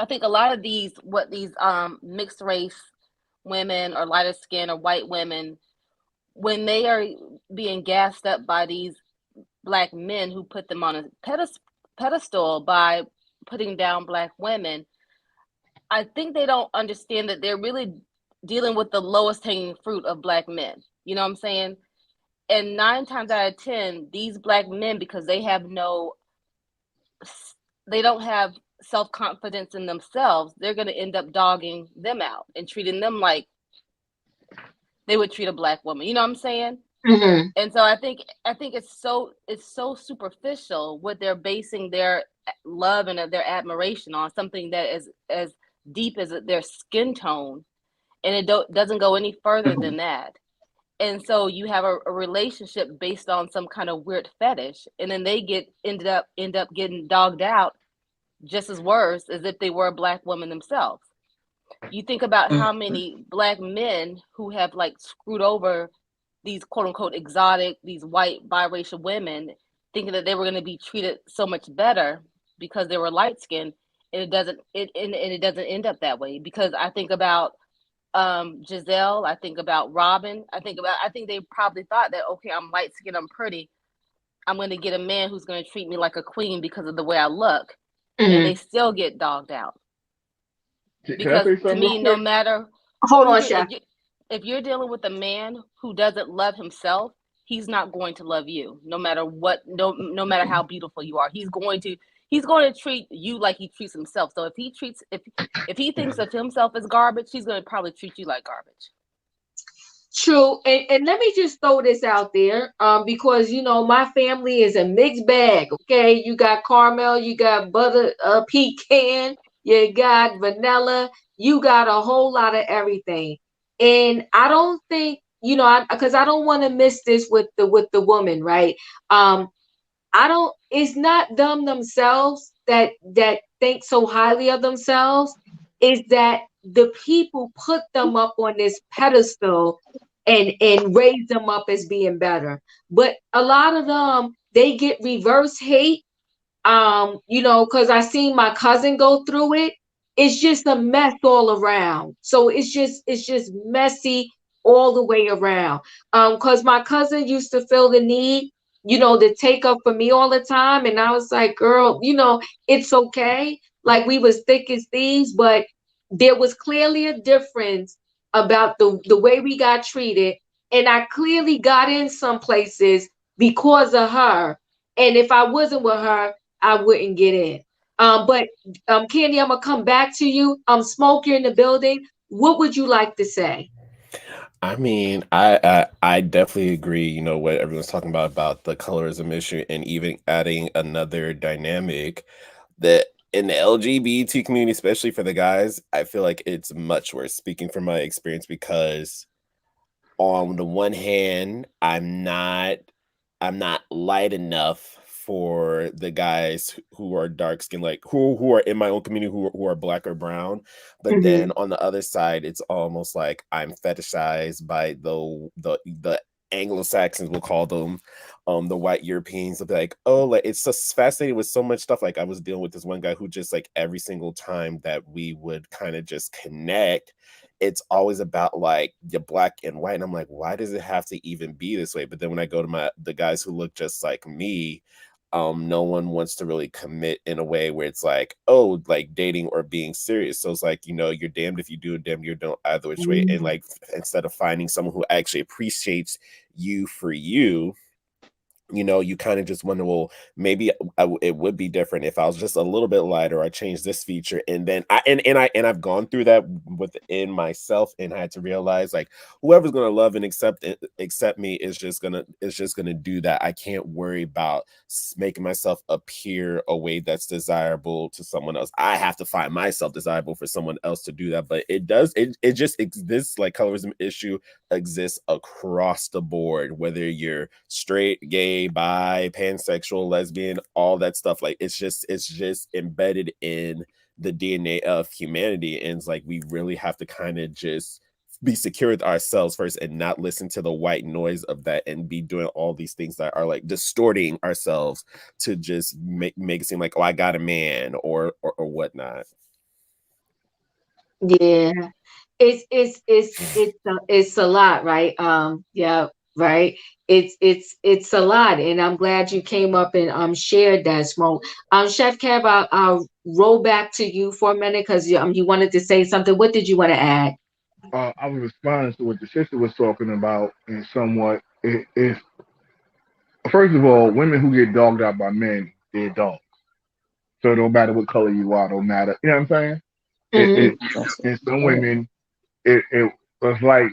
I think a lot of these mixed race women or lighter skin or white women, when they are being gassed up by these black men who put them on a pedestal by putting down black women, I think they don't understand that they're really dealing with the lowest hanging fruit of black men. You know what I'm saying? And 9 times out of 10, these black men, because they don't have self confidence in themselves, they're going to end up dogging them out and treating them like they would treat a black woman. You know what I'm saying? Mm-hmm. And so I think it's so superficial what they're basing their love and their admiration on, something that is as deep as their skin tone, and doesn't go any further than that. And so you have a relationship based on some kind of weird fetish, and then they end up getting dogged out just as worse as if they were a black woman themselves. You think about how many black men who have like screwed over these quote unquote exotic, these white biracial women, thinking that they were going to be treated so much better because they were light skinned, and it doesn't end up that way. Because I think about Giselle, I think about Robin, I think they probably thought that, okay, I'm light skinned, I'm pretty, I'm going to get a man who's going to treat me like a queen because of the way I look, and Mm-hmm. they still get dogged out. can I Because say to something real me, no quick? matter Hold who on, you, Chef. if you're dealing with a man who doesn't love himself, he's not going to love you. No matter what, no matter how beautiful you are, he's going to treat you like he treats himself. So if he thinks of himself as garbage, he's going to probably treat you like garbage. True, and let me just throw this out there, because my family is a mixed bag. Okay, you got caramel, you got butter, pecan, you got vanilla, you got a whole lot of everything. And I don't think because I don't want to miss this with the woman, right? I don't. It's not them themselves that think so highly of themselves. Is that the people put them up on this pedestal and raise them up as being better. But a lot of them, they get reverse hate because I seen my cousin go through it. It's just a mess all around. So it's just messy all the way around. Because my cousin used to feel the need, to take up for me all the time. And I was like, girl, it's okay. Like we was thick as thieves, but there was clearly a difference about the way we got treated. And I clearly got in some places because of her. And if I wasn't with her, I wouldn't get in. But Candy, I'm gonna come back to you. Smoke, you're in the building. What would you like to say? I mean, I definitely agree. You know what everyone's talking about the colorism issue, and even adding another dynamic that in the LGBT community, especially for the guys, I feel like it's much worse. Speaking from my experience, because on the one hand, I'm not light enough for the guys who are dark skinned, like who are in my own community who are black or brown. But Mm-hmm. then on the other side, it's almost like I'm fetishized by the Anglo-Saxons, we'll call them, the white Europeans. They'll be like, oh, like it's just fascinating with so much stuff. Like I was dealing with this one guy who just like every single time that we would kind of just connect, it's always about like the black and white. And I'm like, why does it have to even be this way? But then when I go to the guys who look just like me, no one wants to really commit in a way where it's like, oh, like dating or being serious. So it's like, you're damned if you do and damned you don't, either which way. And like instead of finding someone who actually appreciates you for you, you kind of just wonder, well, maybe it would be different if I was just a little bit lighter, or I changed this feature. And then I've gone through that within myself, and I had to realize, like, whoever's gonna love and accept me is just gonna do that. I can't worry about making myself appear a way that's desirable to someone else. I have to find myself desirable for someone else to do that. But this like colorism issue exists across the board, whether you're straight, gay, bi, pansexual, lesbian, all that stuff. Like it's just embedded in the DNA of humanity. And it's like we really have to kind of just be secure with ourselves first, and not listen to the white noise of that, and be doing all these things that are like distorting ourselves to just make it seem like, oh, I got a man, or whatnot. Yeah, it's a lot, right? Yeah, right. It's a lot, and I'm glad you came up and shared that, Smoke. Chef Kev, I'll roll back to you for a minute because you wanted to say something. What did you want to add? I was responding to what the sister was talking about, and somewhat it's first of all, women who get dogged out by men, they're dogs. So it don't matter what color you are, don't matter. You know what I'm saying? Mm-hmm. And some women, it was like,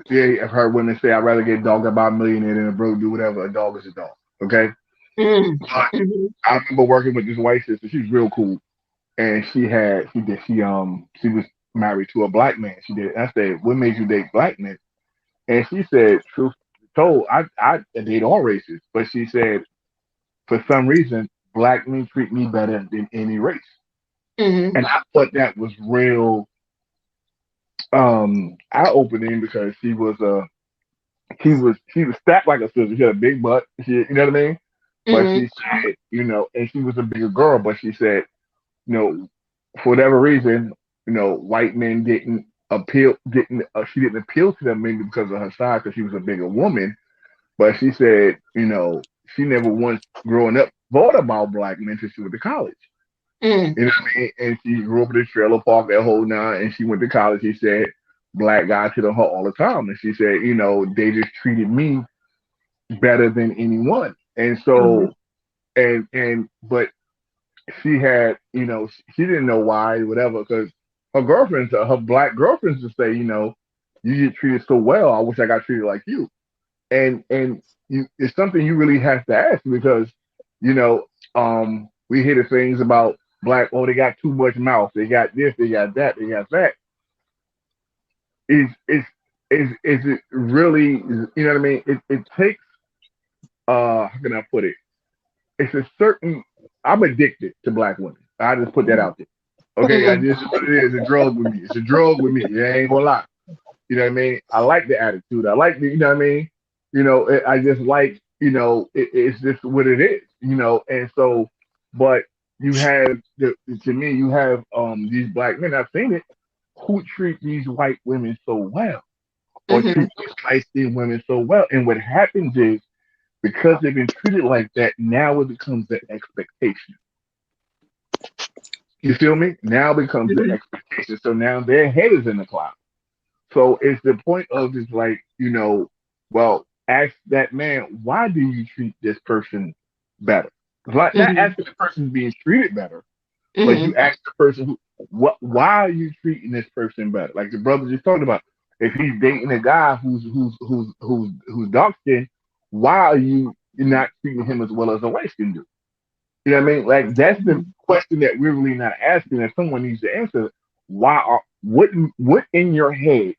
yeah, I've heard women say, I'd rather get dogged out by a millionaire than a broke dude, whatever. A dog is a dog. Okay. But Mm-hmm. I remember working with this white sister. She's real cool, and she was married to a black man. She did. I said, what made you date black men? And she said, truth be told, I date all races, but she said, for some reason, black men treat me better than any race. Mm-hmm. And I thought that was real eye opening, because she was stacked like a sister. She had a big butt. You know what I mean? But Mm-hmm. she said, and she was a bigger girl, but she said, you know, for whatever reason, white men she didn't appeal to them, maybe because of her size, because she was a bigger woman. But she said, she never once growing up thought about black men until she went to college. Mm-hmm. You know what I mean? And she grew up in a trailer park, that whole nine, and she went to college. She said black guys hit on her all the time. And she said, they just treated me better than anyone. And Mm-hmm. so, but she had, she didn't know why, whatever, because her black girlfriends would say, you get treated so well. I wish I got treated like you. And it's something you really have to ask, because, you know, we hear the things about black, oh, they got too much mouth. They got this, they got that, they got that. Is is it really, what I mean? It takes, how can I put it? It's a certain, I'm addicted to black women. I just put that out there. Okay, I Mm-hmm. just what it is. It's a drug with me. It's a drug with me. Yeah, I ain't gonna lie. You know what I mean? I like the attitude. I like the, what I mean? I just like, it's just what it is. And so But you have to me, you have these black men. I've seen it who treat these white women so well, or Mm-hmm. treat these light skinned women so well. And what happens is because they've been treated like that, now it becomes the expectation. You feel me? Now becomes the expectation. So now their head is in the cloud. So it's the point of is like, well, ask that man, why do you treat this person better? Like not Mm-hmm. asking the person being treated better, but Mm-hmm. you ask the person why are you treating this person better? Like the brother just talked about. If he's dating a guy who's dark skinned, why are you're not treating him as well as a white skin do? You know what I mean? Like that's the question that we're really not asking that someone needs to answer. What in your head,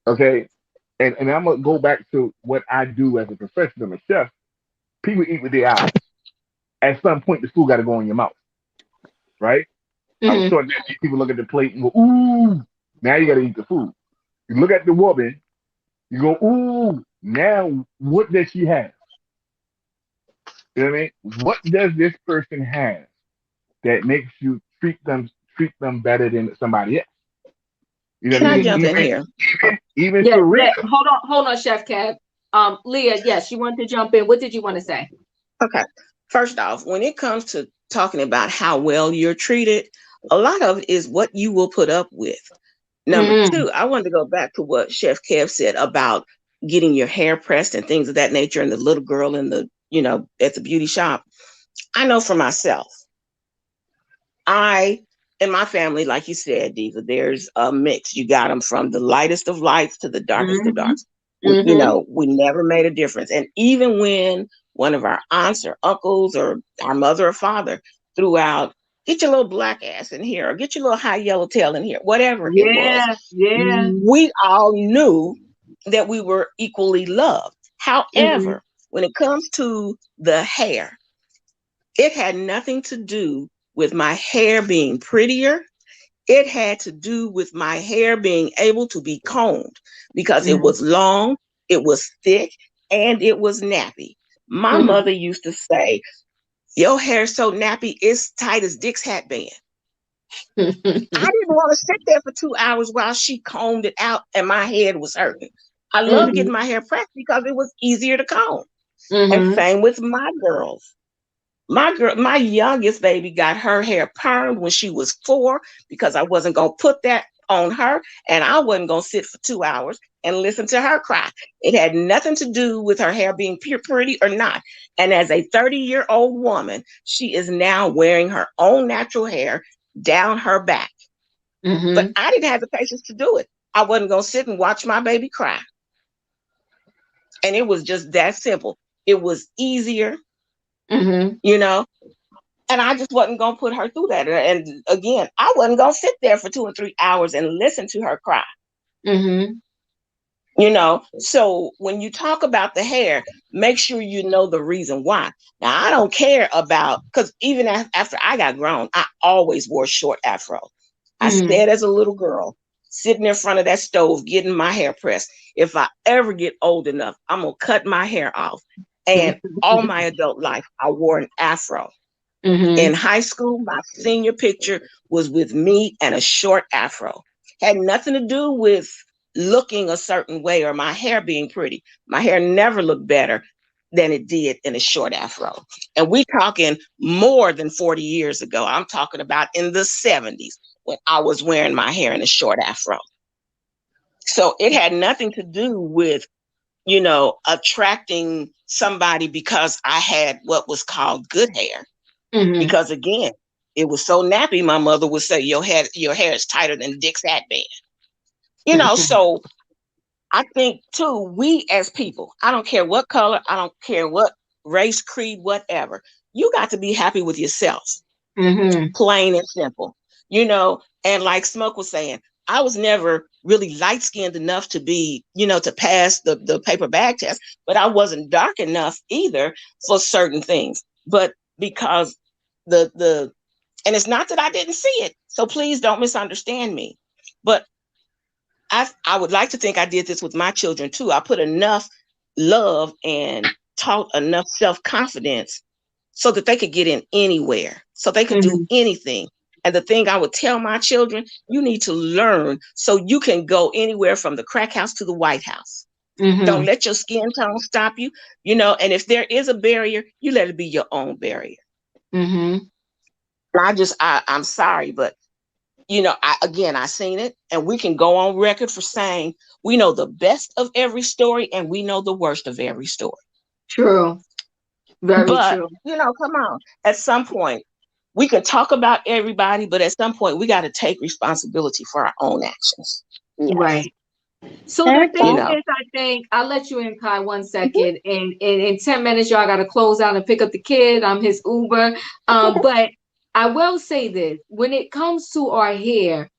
okay? And I'm gonna go back to what I do as a profession. I'm a chef. People eat with their eyes. At some point, the food got to go in your mouth, right? I'm Mm-hmm. sure that people look at the plate and go, "Ooh!" Now you got to eat the food. You look at the woman, you go, "Ooh!" Now what does she have? You know what I mean? What does this person have that makes you treat them better than somebody else? You know what Can I I mean? jump Mm-hmm. in here? Even Yeah, Serena. hold on, Chef Cab. Leah, yes, you wanted to jump in. What did you want to say? Okay. First off, when it comes to talking about how well you're treated, a lot of it is what you will put up with. Number Mm-hmm. two, I wanted to go back to what Chef Kev said about getting your hair pressed and things of that nature, and the little girl in the, at the beauty shop. I know for myself, in my family, like you said, Diva, there's a mix. You got them from the lightest of lights to the darkest of Mm-hmm. darks. Mm-hmm. We never made a difference. And even when one of our aunts or uncles or our mother or father threw out, get your little black ass in here, or get your little high yellow tail in here, whatever it was, Yeah, yeah. we all knew that we were equally loved. Mm-hmm. However, when it comes to the hair, it had nothing to do with my hair being prettier. It had to do with my hair being able to be combed because it Mm-hmm. was long, it was thick, and it was nappy. My Mm-hmm. mother used to say, your hair's so nappy, it's tight as Dick's hat band. I didn't want to sit there for 2 hours while she combed it out and my head was hurting. I loved Mm-hmm. getting my hair pressed because it was easier to comb. And Mm-hmm. same with my girls. My youngest baby got her hair permed when she was 4 because I wasn't gonna put that on her, and I wasn't gonna sit for 2 hours and listen to her cry. It had nothing to do with her hair being pure pretty or not. And as a 30-year-old woman, she is now wearing her own natural hair down her back. But Mm-hmm. I didn't have the patience to do it. I wasn't gonna sit and watch my baby cry. And it was just that simple. It was easier, Mm-hmm. you know. And I just wasn't going to put her through that. And again, I wasn't going to sit there for 2 or 3 hours and listen to her cry. Mm-hmm. So when you talk about the hair, make sure you know the reason why. Now, I don't care about, because even after I got grown, I always wore short afro. I Mm-hmm. said as a little girl, sitting in front of that stove, getting my hair pressed, if I ever get old enough, I'm going to cut my hair off. And all my adult life, I wore an afro. Mm-hmm. In high school, my senior picture was with me and a short afro. Had nothing to do with looking a certain way or my hair being pretty. My hair never looked better than it did in a short afro. And we talking more than 40 years ago. I'm talking about in the 70s when I was wearing my hair in a short afro. So it had nothing to do with, attracting somebody because I had what was called good hair. Mm-hmm. Because again, it was so nappy, my mother would say, your hair is tighter than Dick's hat band. So I think too, we as people, I don't care what color, I don't care what race, creed, whatever, you got to be happy with yourself. Mm-hmm. Plain and simple. And like Smoke was saying, I was never really light skinned enough to be, to pass the paper bag test, but I wasn't dark enough either for certain things. But because the and it's not that I didn't see it, so please don't misunderstand me. But I would like to think I did this with my children too. I put enough love and taught enough self-confidence so that they could get in anywhere, so they could do anything. And the thing I would tell my children, you need to learn so you can go anywhere from the crack house to the White House. Don't let your skin tone stop you, and if there is a barrier, you let it be your own barrier. And I'm sorry, but I seen it, and we can go on record for saying we know the best of every story and we know the worst of every story. True. Very But, true. come on. At some point, we can talk about everybody, but at some point, we got to take responsibility for our own actions. Yes. Right. So the thing is, I think I'll let you in, Kai, 1 second. And in 10 minutes, y'all got to close out and pick up the kid. I'm his Uber. But I will say this: when it comes to our hair,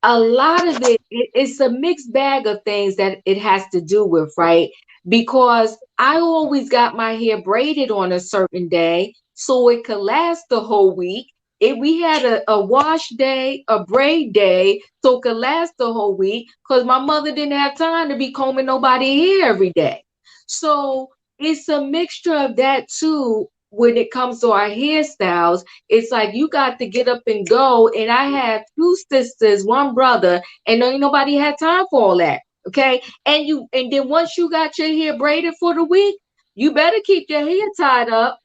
a lot of it's a mixed bag of things that it has to do with, right? Because I always got my hair braided on a certain day so it could last the whole week. If we had a wash day, a braid day, so it could last the whole week, because my mother didn't have time to be combing nobody's hair every day. So it's a mixture of that too. When it comes to our hairstyles, it's like you got to get up and go. And I have 2 sisters, 1 brother, and ain't nobody had time for all that. Okay. And then once you got your hair braided for the week, you better keep your hair tied up.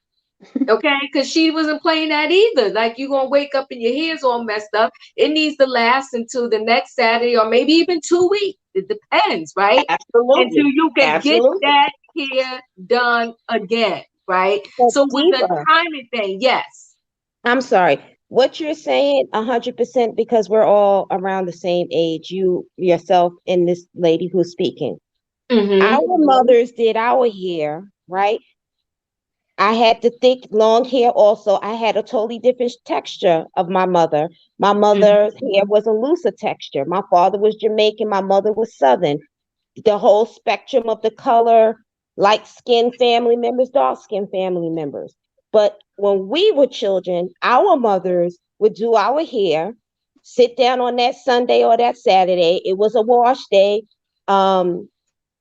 Okay, because she wasn't playing that either. Like, you're gonna wake up and your hair's all messed up. It needs to last until the next Saturday or maybe even 2 weeks. It depends, right? Absolutely. Until you can Absolutely. get that hair done again, right? But So with the Diva, timing thing, yes. I'm sorry. What you're saying, 100%, because we're all around the same age, you yourself and this lady who's speaking. Mm-hmm. Our mothers did our hair, right? I had the thick, long hair also. I had a totally different texture of my mother. My mother's hair was a looser texture. My father was Jamaican. My mother was Southern. The whole spectrum of the color, light skinned family members, dark skinned family members. But when we were children, our mothers would do our hair, sit down on that Sunday or that Saturday. It was a wash day. Um,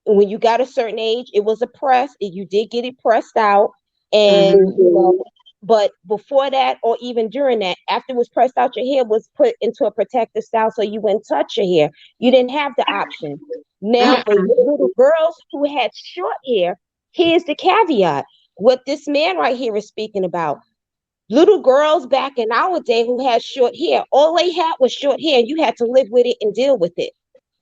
when you got a certain age, it was a press. You did get it pressed out. And but before that, or even during that, after it was pressed out, your hair was put into a protective style so you wouldn't touch your hair. You didn't have the option. Now, for little girls who had short hair, here's the caveat. What this man right here is speaking about. Little girls back in our day who had short hair, all they had was short hair, and you had to live with it and deal with it.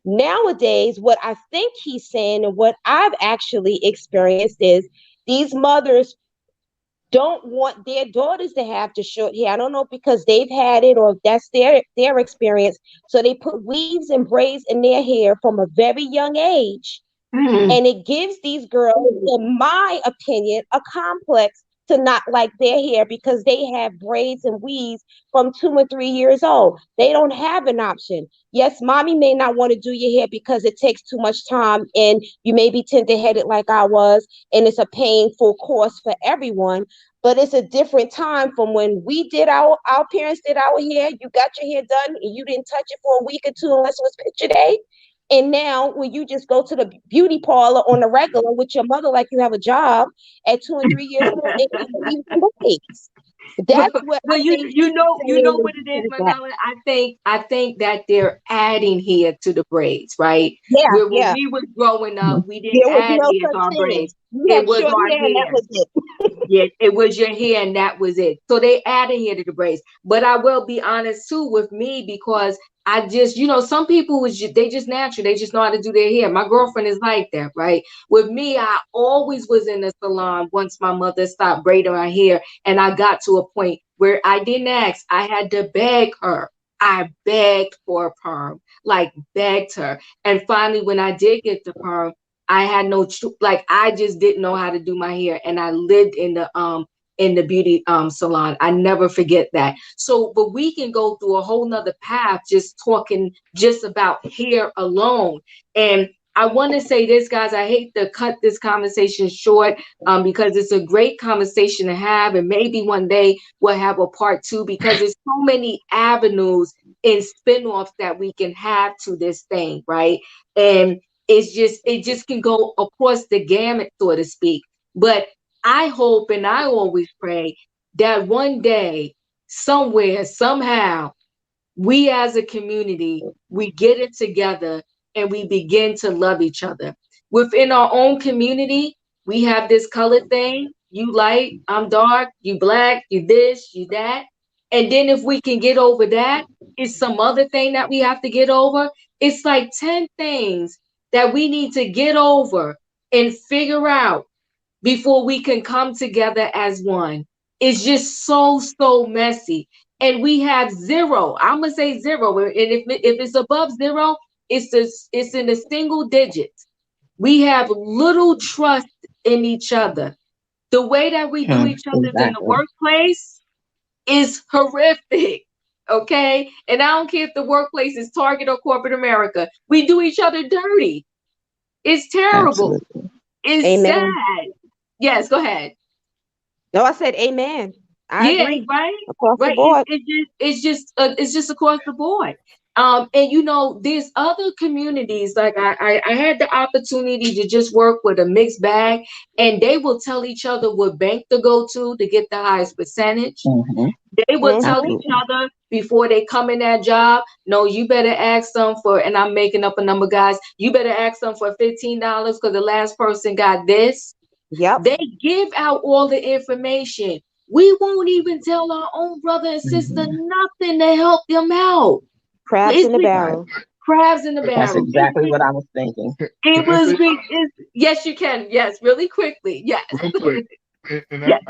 Nowadays, what I think he's saying and what I've actually experienced is these mothers don't want their daughters to have the short hair. I don't know because they've had it or if that's their experience. So they put weaves and braids in their hair from a very young age. And it gives these girls, in my opinion, a complex to not like their hair because they have braids and weaves from 2 or 3 years old. They don't have an option. Yes, mommy may not want to do your hair because it takes too much time and you may be tender-headed like I was, and it's a painful course for everyone. But it's a different time from when we did our parents did our hair. You got your hair done and you didn't touch it for a week or 2 unless it was picture day. And now, when you just go to the beauty parlor on the regular with your mother, like you have a job at 2 and 3 years old, and you braids. That's what Well, I think he's you know saying. what it is, Manila. I think that they're adding hair to the braids, right? Yeah, Where when yeah. we was growing up, we didn't There was add no hair to such our thing. braids. You It had was short our hair, and that hair. was it. Yeah, it was your hair and that was it. So they added hair to the braids. But I will be honest too with me because I just, some people they just natural. They just know how to do their hair. My girlfriend is like that, right? With me, I always was in the salon once my mother stopped braiding my hair, and I got to a point where I didn't ask. I had to beg her. I begged for a perm, like begged her. And finally, when I did get the perm, I had no like I just didn't know how to do my hair, and I lived in the beauty salon. I never forget that. So, but we can go through a whole nother path just talking just about hair alone. And I want to say this, guys. I hate to cut this conversation short because it's a great conversation to have, and maybe one day we'll have a part 2 because there's so many avenues and spin-offs that we can have to this thing, right? And it just can go across the gamut, so to speak. But I hope and I always pray that one day, somewhere, somehow, we as a community, we get it together and we begin to love each other. Within our own community, we have this color thing. You light, I'm dark, you black, you this, you that. And then if we can get over that, it's some other thing that we have to get over. It's like 10 things that we need to get over and figure out before we can come together as one. It's just so messy. And we have zero. I'm gonna say zero. And if it's above zero, it's in the single digits. We have little trust in each other. The way that we do each other's in the Exactly. workplace is horrific. Okay. And I don't care if the workplace is Target or corporate America. We do each other dirty. It's terrible. Absolutely. It's sad. Amen. Yes, go ahead. No, I said amen. I Yeah, agree right, across the right. board. It's just across the board. And there's other communities. Like I had the opportunity to just work with a mixed bag, and they will tell each other what bank to go to get the highest percentage. Mm-hmm. They will tell Mm-hmm. each Absolutely. other before they come in that job. No, you better ask them for, and I'm making up a number, guys. You better ask them for $15 because the last person got this. Yep. They give out all the information. We won't even tell our own brother and sister Mm-hmm. nothing to help them out. Crabs It's in the Right. barrel. crabs in the That's barrel. exactly what I was thinking. It Can I was say big. something Yes, you can. Yes, really quickly. Yes. real quick? And Yes.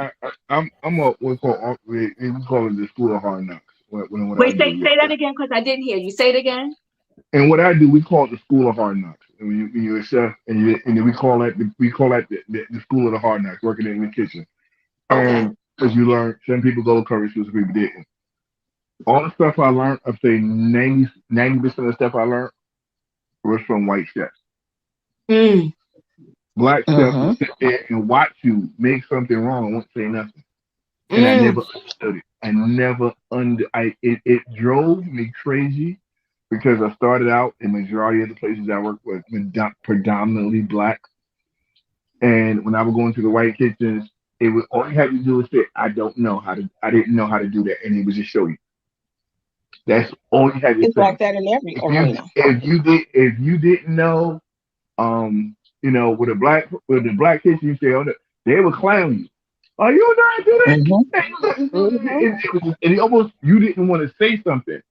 I'm a what's called we call it the school of hard knocks. What I Wait, do, say that again because I didn't hear you. Say it again. and what I do, we call it the school of hard knocks. And when you're a chef, and then we call that the school of the hard knocks, working in the kitchen. Okay. And as you learn, some people go to curry schools, some people didn't. All the stuff I learned, I'd say 90% of the stuff I learned was from white chefs. Mm, Black chefs Mm-hmm. would sit there and watch you make something wrong and won't say nothing. And I mm, never understood it. I never under I it drove me crazy because I started out in majority of the places I worked with predominantly black. And when I would go into the white kitchens, it was all you had to do was say, I didn't know how to do that, and he would just show you. That's all you had to It's say. like that in every If you arena. if you didn't know, with the black kids, you say, oh, no, they would clown you. Oh, you know how to do Mm-hmm. that? Mm-hmm. And it almost you didn't want to say something,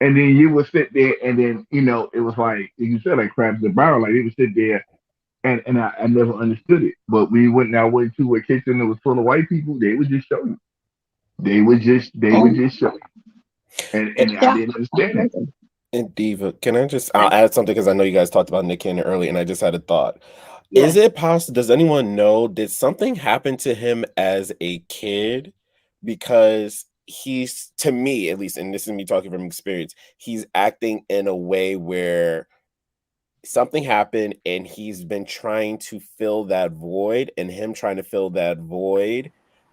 and then you would sit there, and then it was like you said, like crabs in the barrel, like they would sit there, and I never understood it. But I went to a kitchen that was full of white people, they would just show you. They would Mm-hmm. just show you, and I Yeah. didn't understand that. Absolutely. And Diva, can I just I'll add something because I know you guys talked about Nick Cannon earlier, and I just had a thought. Is yes. it possible? Does anyone know? Did something happen to him as a kid? Because he's, to me at least, and this is me talking from experience, he's acting in a way where something happened and he's been trying to fill that void, and him trying to fill that void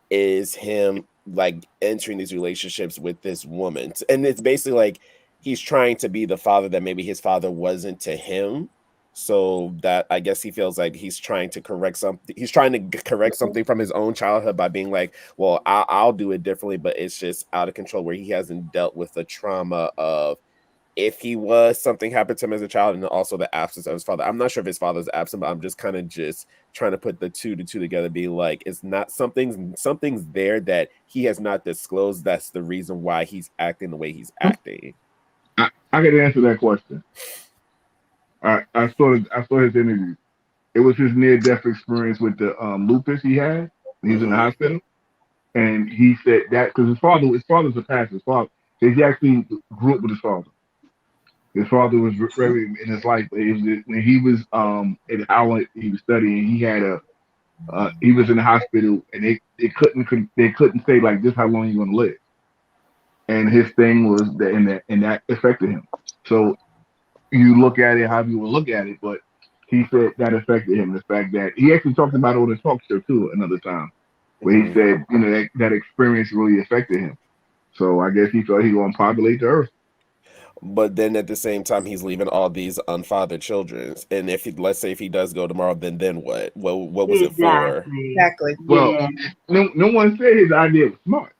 is him like entering these relationships with this woman. And it's basically like he's trying to be the father that maybe his father wasn't to him. So that I guess he feels like he's trying to correct something. He's trying to correct something from his own childhood by being like, well, I'll do it differently, but it's just out of control where he hasn't dealt with the trauma of if he was something happened to him as a child, and also the absence of his father. I'm not sure if his father's absent, but I'm just kind of just trying to put the two together, be like, it's not something's there that he has not disclosed. That's the reason why he's acting the way he's acting. I could answer that question. I saw his interview. It was his near death experience with the lupus he had when he was in the Mm-hmm. hospital, and he said that because his father's a pastor. He actually grew up with his father. His father was very in his life. But when he was at Howard, he was studying. He was in the hospital, and they couldn't say like this how long you gonna live. And his thing was that affected him. So you look at it how you will look at it, but he said that affected him. The fact that he actually talked about it on the talk show too another time, where he Mm-hmm. said that experience really affected him. So I guess he thought he gonna populate the earth. But then at the same time, he's leaving all these unfathered children. And if he, let's say if he does go tomorrow, then what? What was it for? Exactly. Exactly. Well, Yeah. no one said his idea was smart.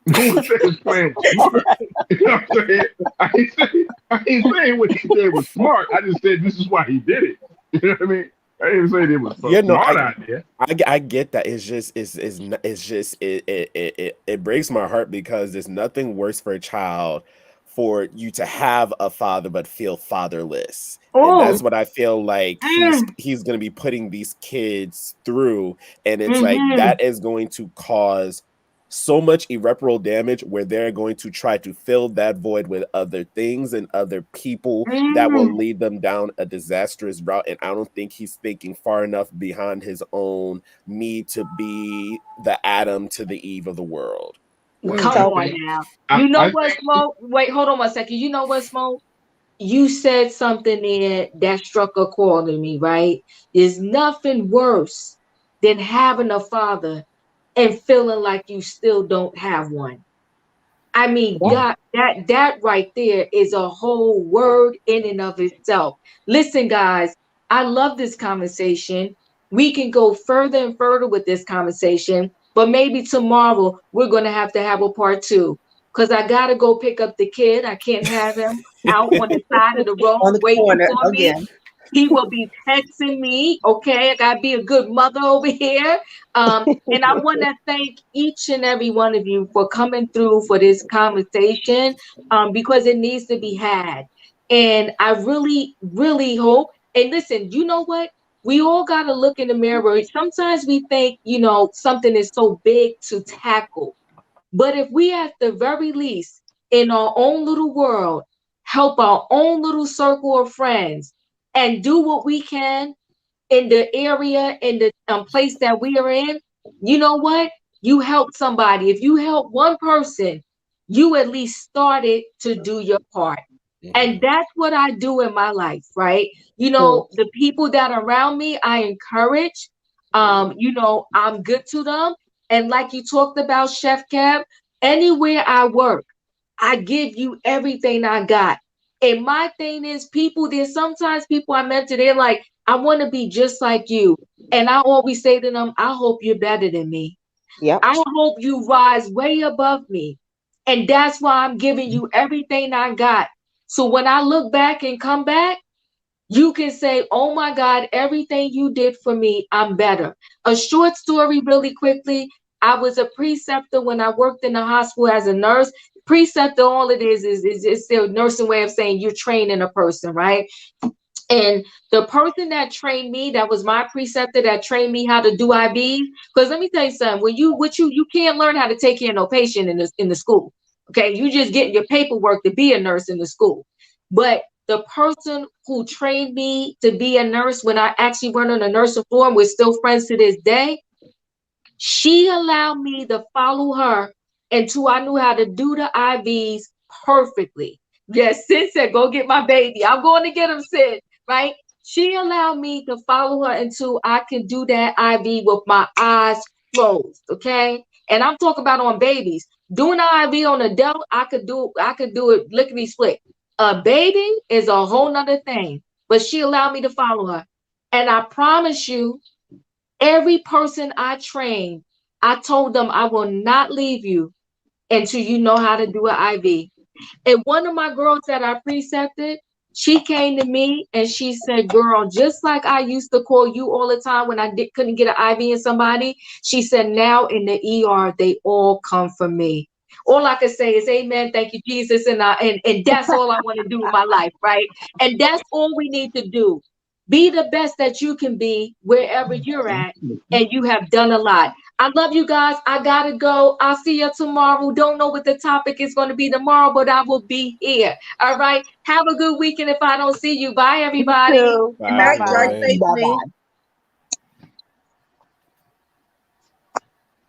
No one said his plan was smart. You know what I'm saying? I ain't saying what he said was smart. I just said this is why he did it. You know what I mean? I didn't say it was a Yeah, no, smart idea. I get that. It breaks my heart because there's nothing worse for a child for you to have a father but feel fatherless. And Oh. that's what I feel like he's going to be putting these kids through, and it's like that is going to cause so much irreparable damage where they're going to try to fill that void with other things and other people that will lead them down a disastrous route. And I don't think he's thinking far enough behind his own need to be the Adam to the Eve of the world. Come So- on now. You know what, Smoke? Wait, hold on one second. You know what, Smoke? You said something there that struck a chord in me, right? There's nothing worse than having a father and feeling like you still don't have one. I mean, God, that right there is a whole word in and of itself. Listen, guys, I love this conversation. We can go further and further with this conversation, but maybe tomorrow we're going to have a part 2 because I got to go pick up the kid. I can't have him out on the side of the road On the waiting corner for me. again. He will be texting me. Okay, I gotta be a good mother over here. And I want to thank each and every one of you for coming through for this conversation, because it needs to be had. And I really, really hope. And listen, you know what? We all gotta look in the mirror. Sometimes we think, something is so big to tackle. But if we at the very least in our own little world help our own little circle of friends and do what we can in the area, in the place that we are in, you know what? You help somebody. If you help one person, you at least started to do your part. And that's what I do in my life, right? The people that are around me, I encourage. I'm good to them. And like you talked about, Chef Cab, anywhere I work, I give you everything I got. And my thing is, there's sometimes people I mentor, they're like, I want to be just like you. And I always say to them, I hope you're better than me. Yep. I hope you rise way above me. And that's why I'm giving you everything I got. So when I look back and come back, you can say, oh my God, everything you did for me, I'm better. A short story really quickly. I was a preceptor when I worked in the hospital as a nurse. Preceptor, all it is the nursing way of saying you're training a person, right? And the person that trained me, that was my preceptor that trained me how to do IVs. Because let me tell you something, you can't learn how to take care of no patient in the school. Okay, you just getting your paperwork to be a nurse in the school. But the person who trained me to be a nurse when I actually went on a nursing floor, and we're still friends to this day, she allowed me to follow her until I knew how to do the IVs perfectly. Yes, Sid said, go get my baby. I'm going to get him, Sid, right? She allowed me to follow her until I could do that IV with my eyes closed, okay? And I'm talking about on babies. Doing an IV on adult, I could do it lickety split. A baby is a whole nother thing, but she allowed me to follow her. And I promise you, every person I trained, I told them I will not leave you until you know how to do an IV. And one of my girls that I precepted, she came to me and she said, girl, just like I used to call you all the time when couldn't get an IV in somebody, she said, now in the ER, they all come from me. All I can say is amen, thank you, Jesus, and that's all I want to do in my life, right? And that's all we need to do. Be the best that you can be wherever you're at, and you have done a lot. I love you guys. I gotta go. I'll see you tomorrow. Don't know what the topic is going to be tomorrow, but I will be here. All right. Have a good weekend if I don't see you. Bye, everybody. You too. Bye, Good night. Drive everyone. safely. Bye-bye.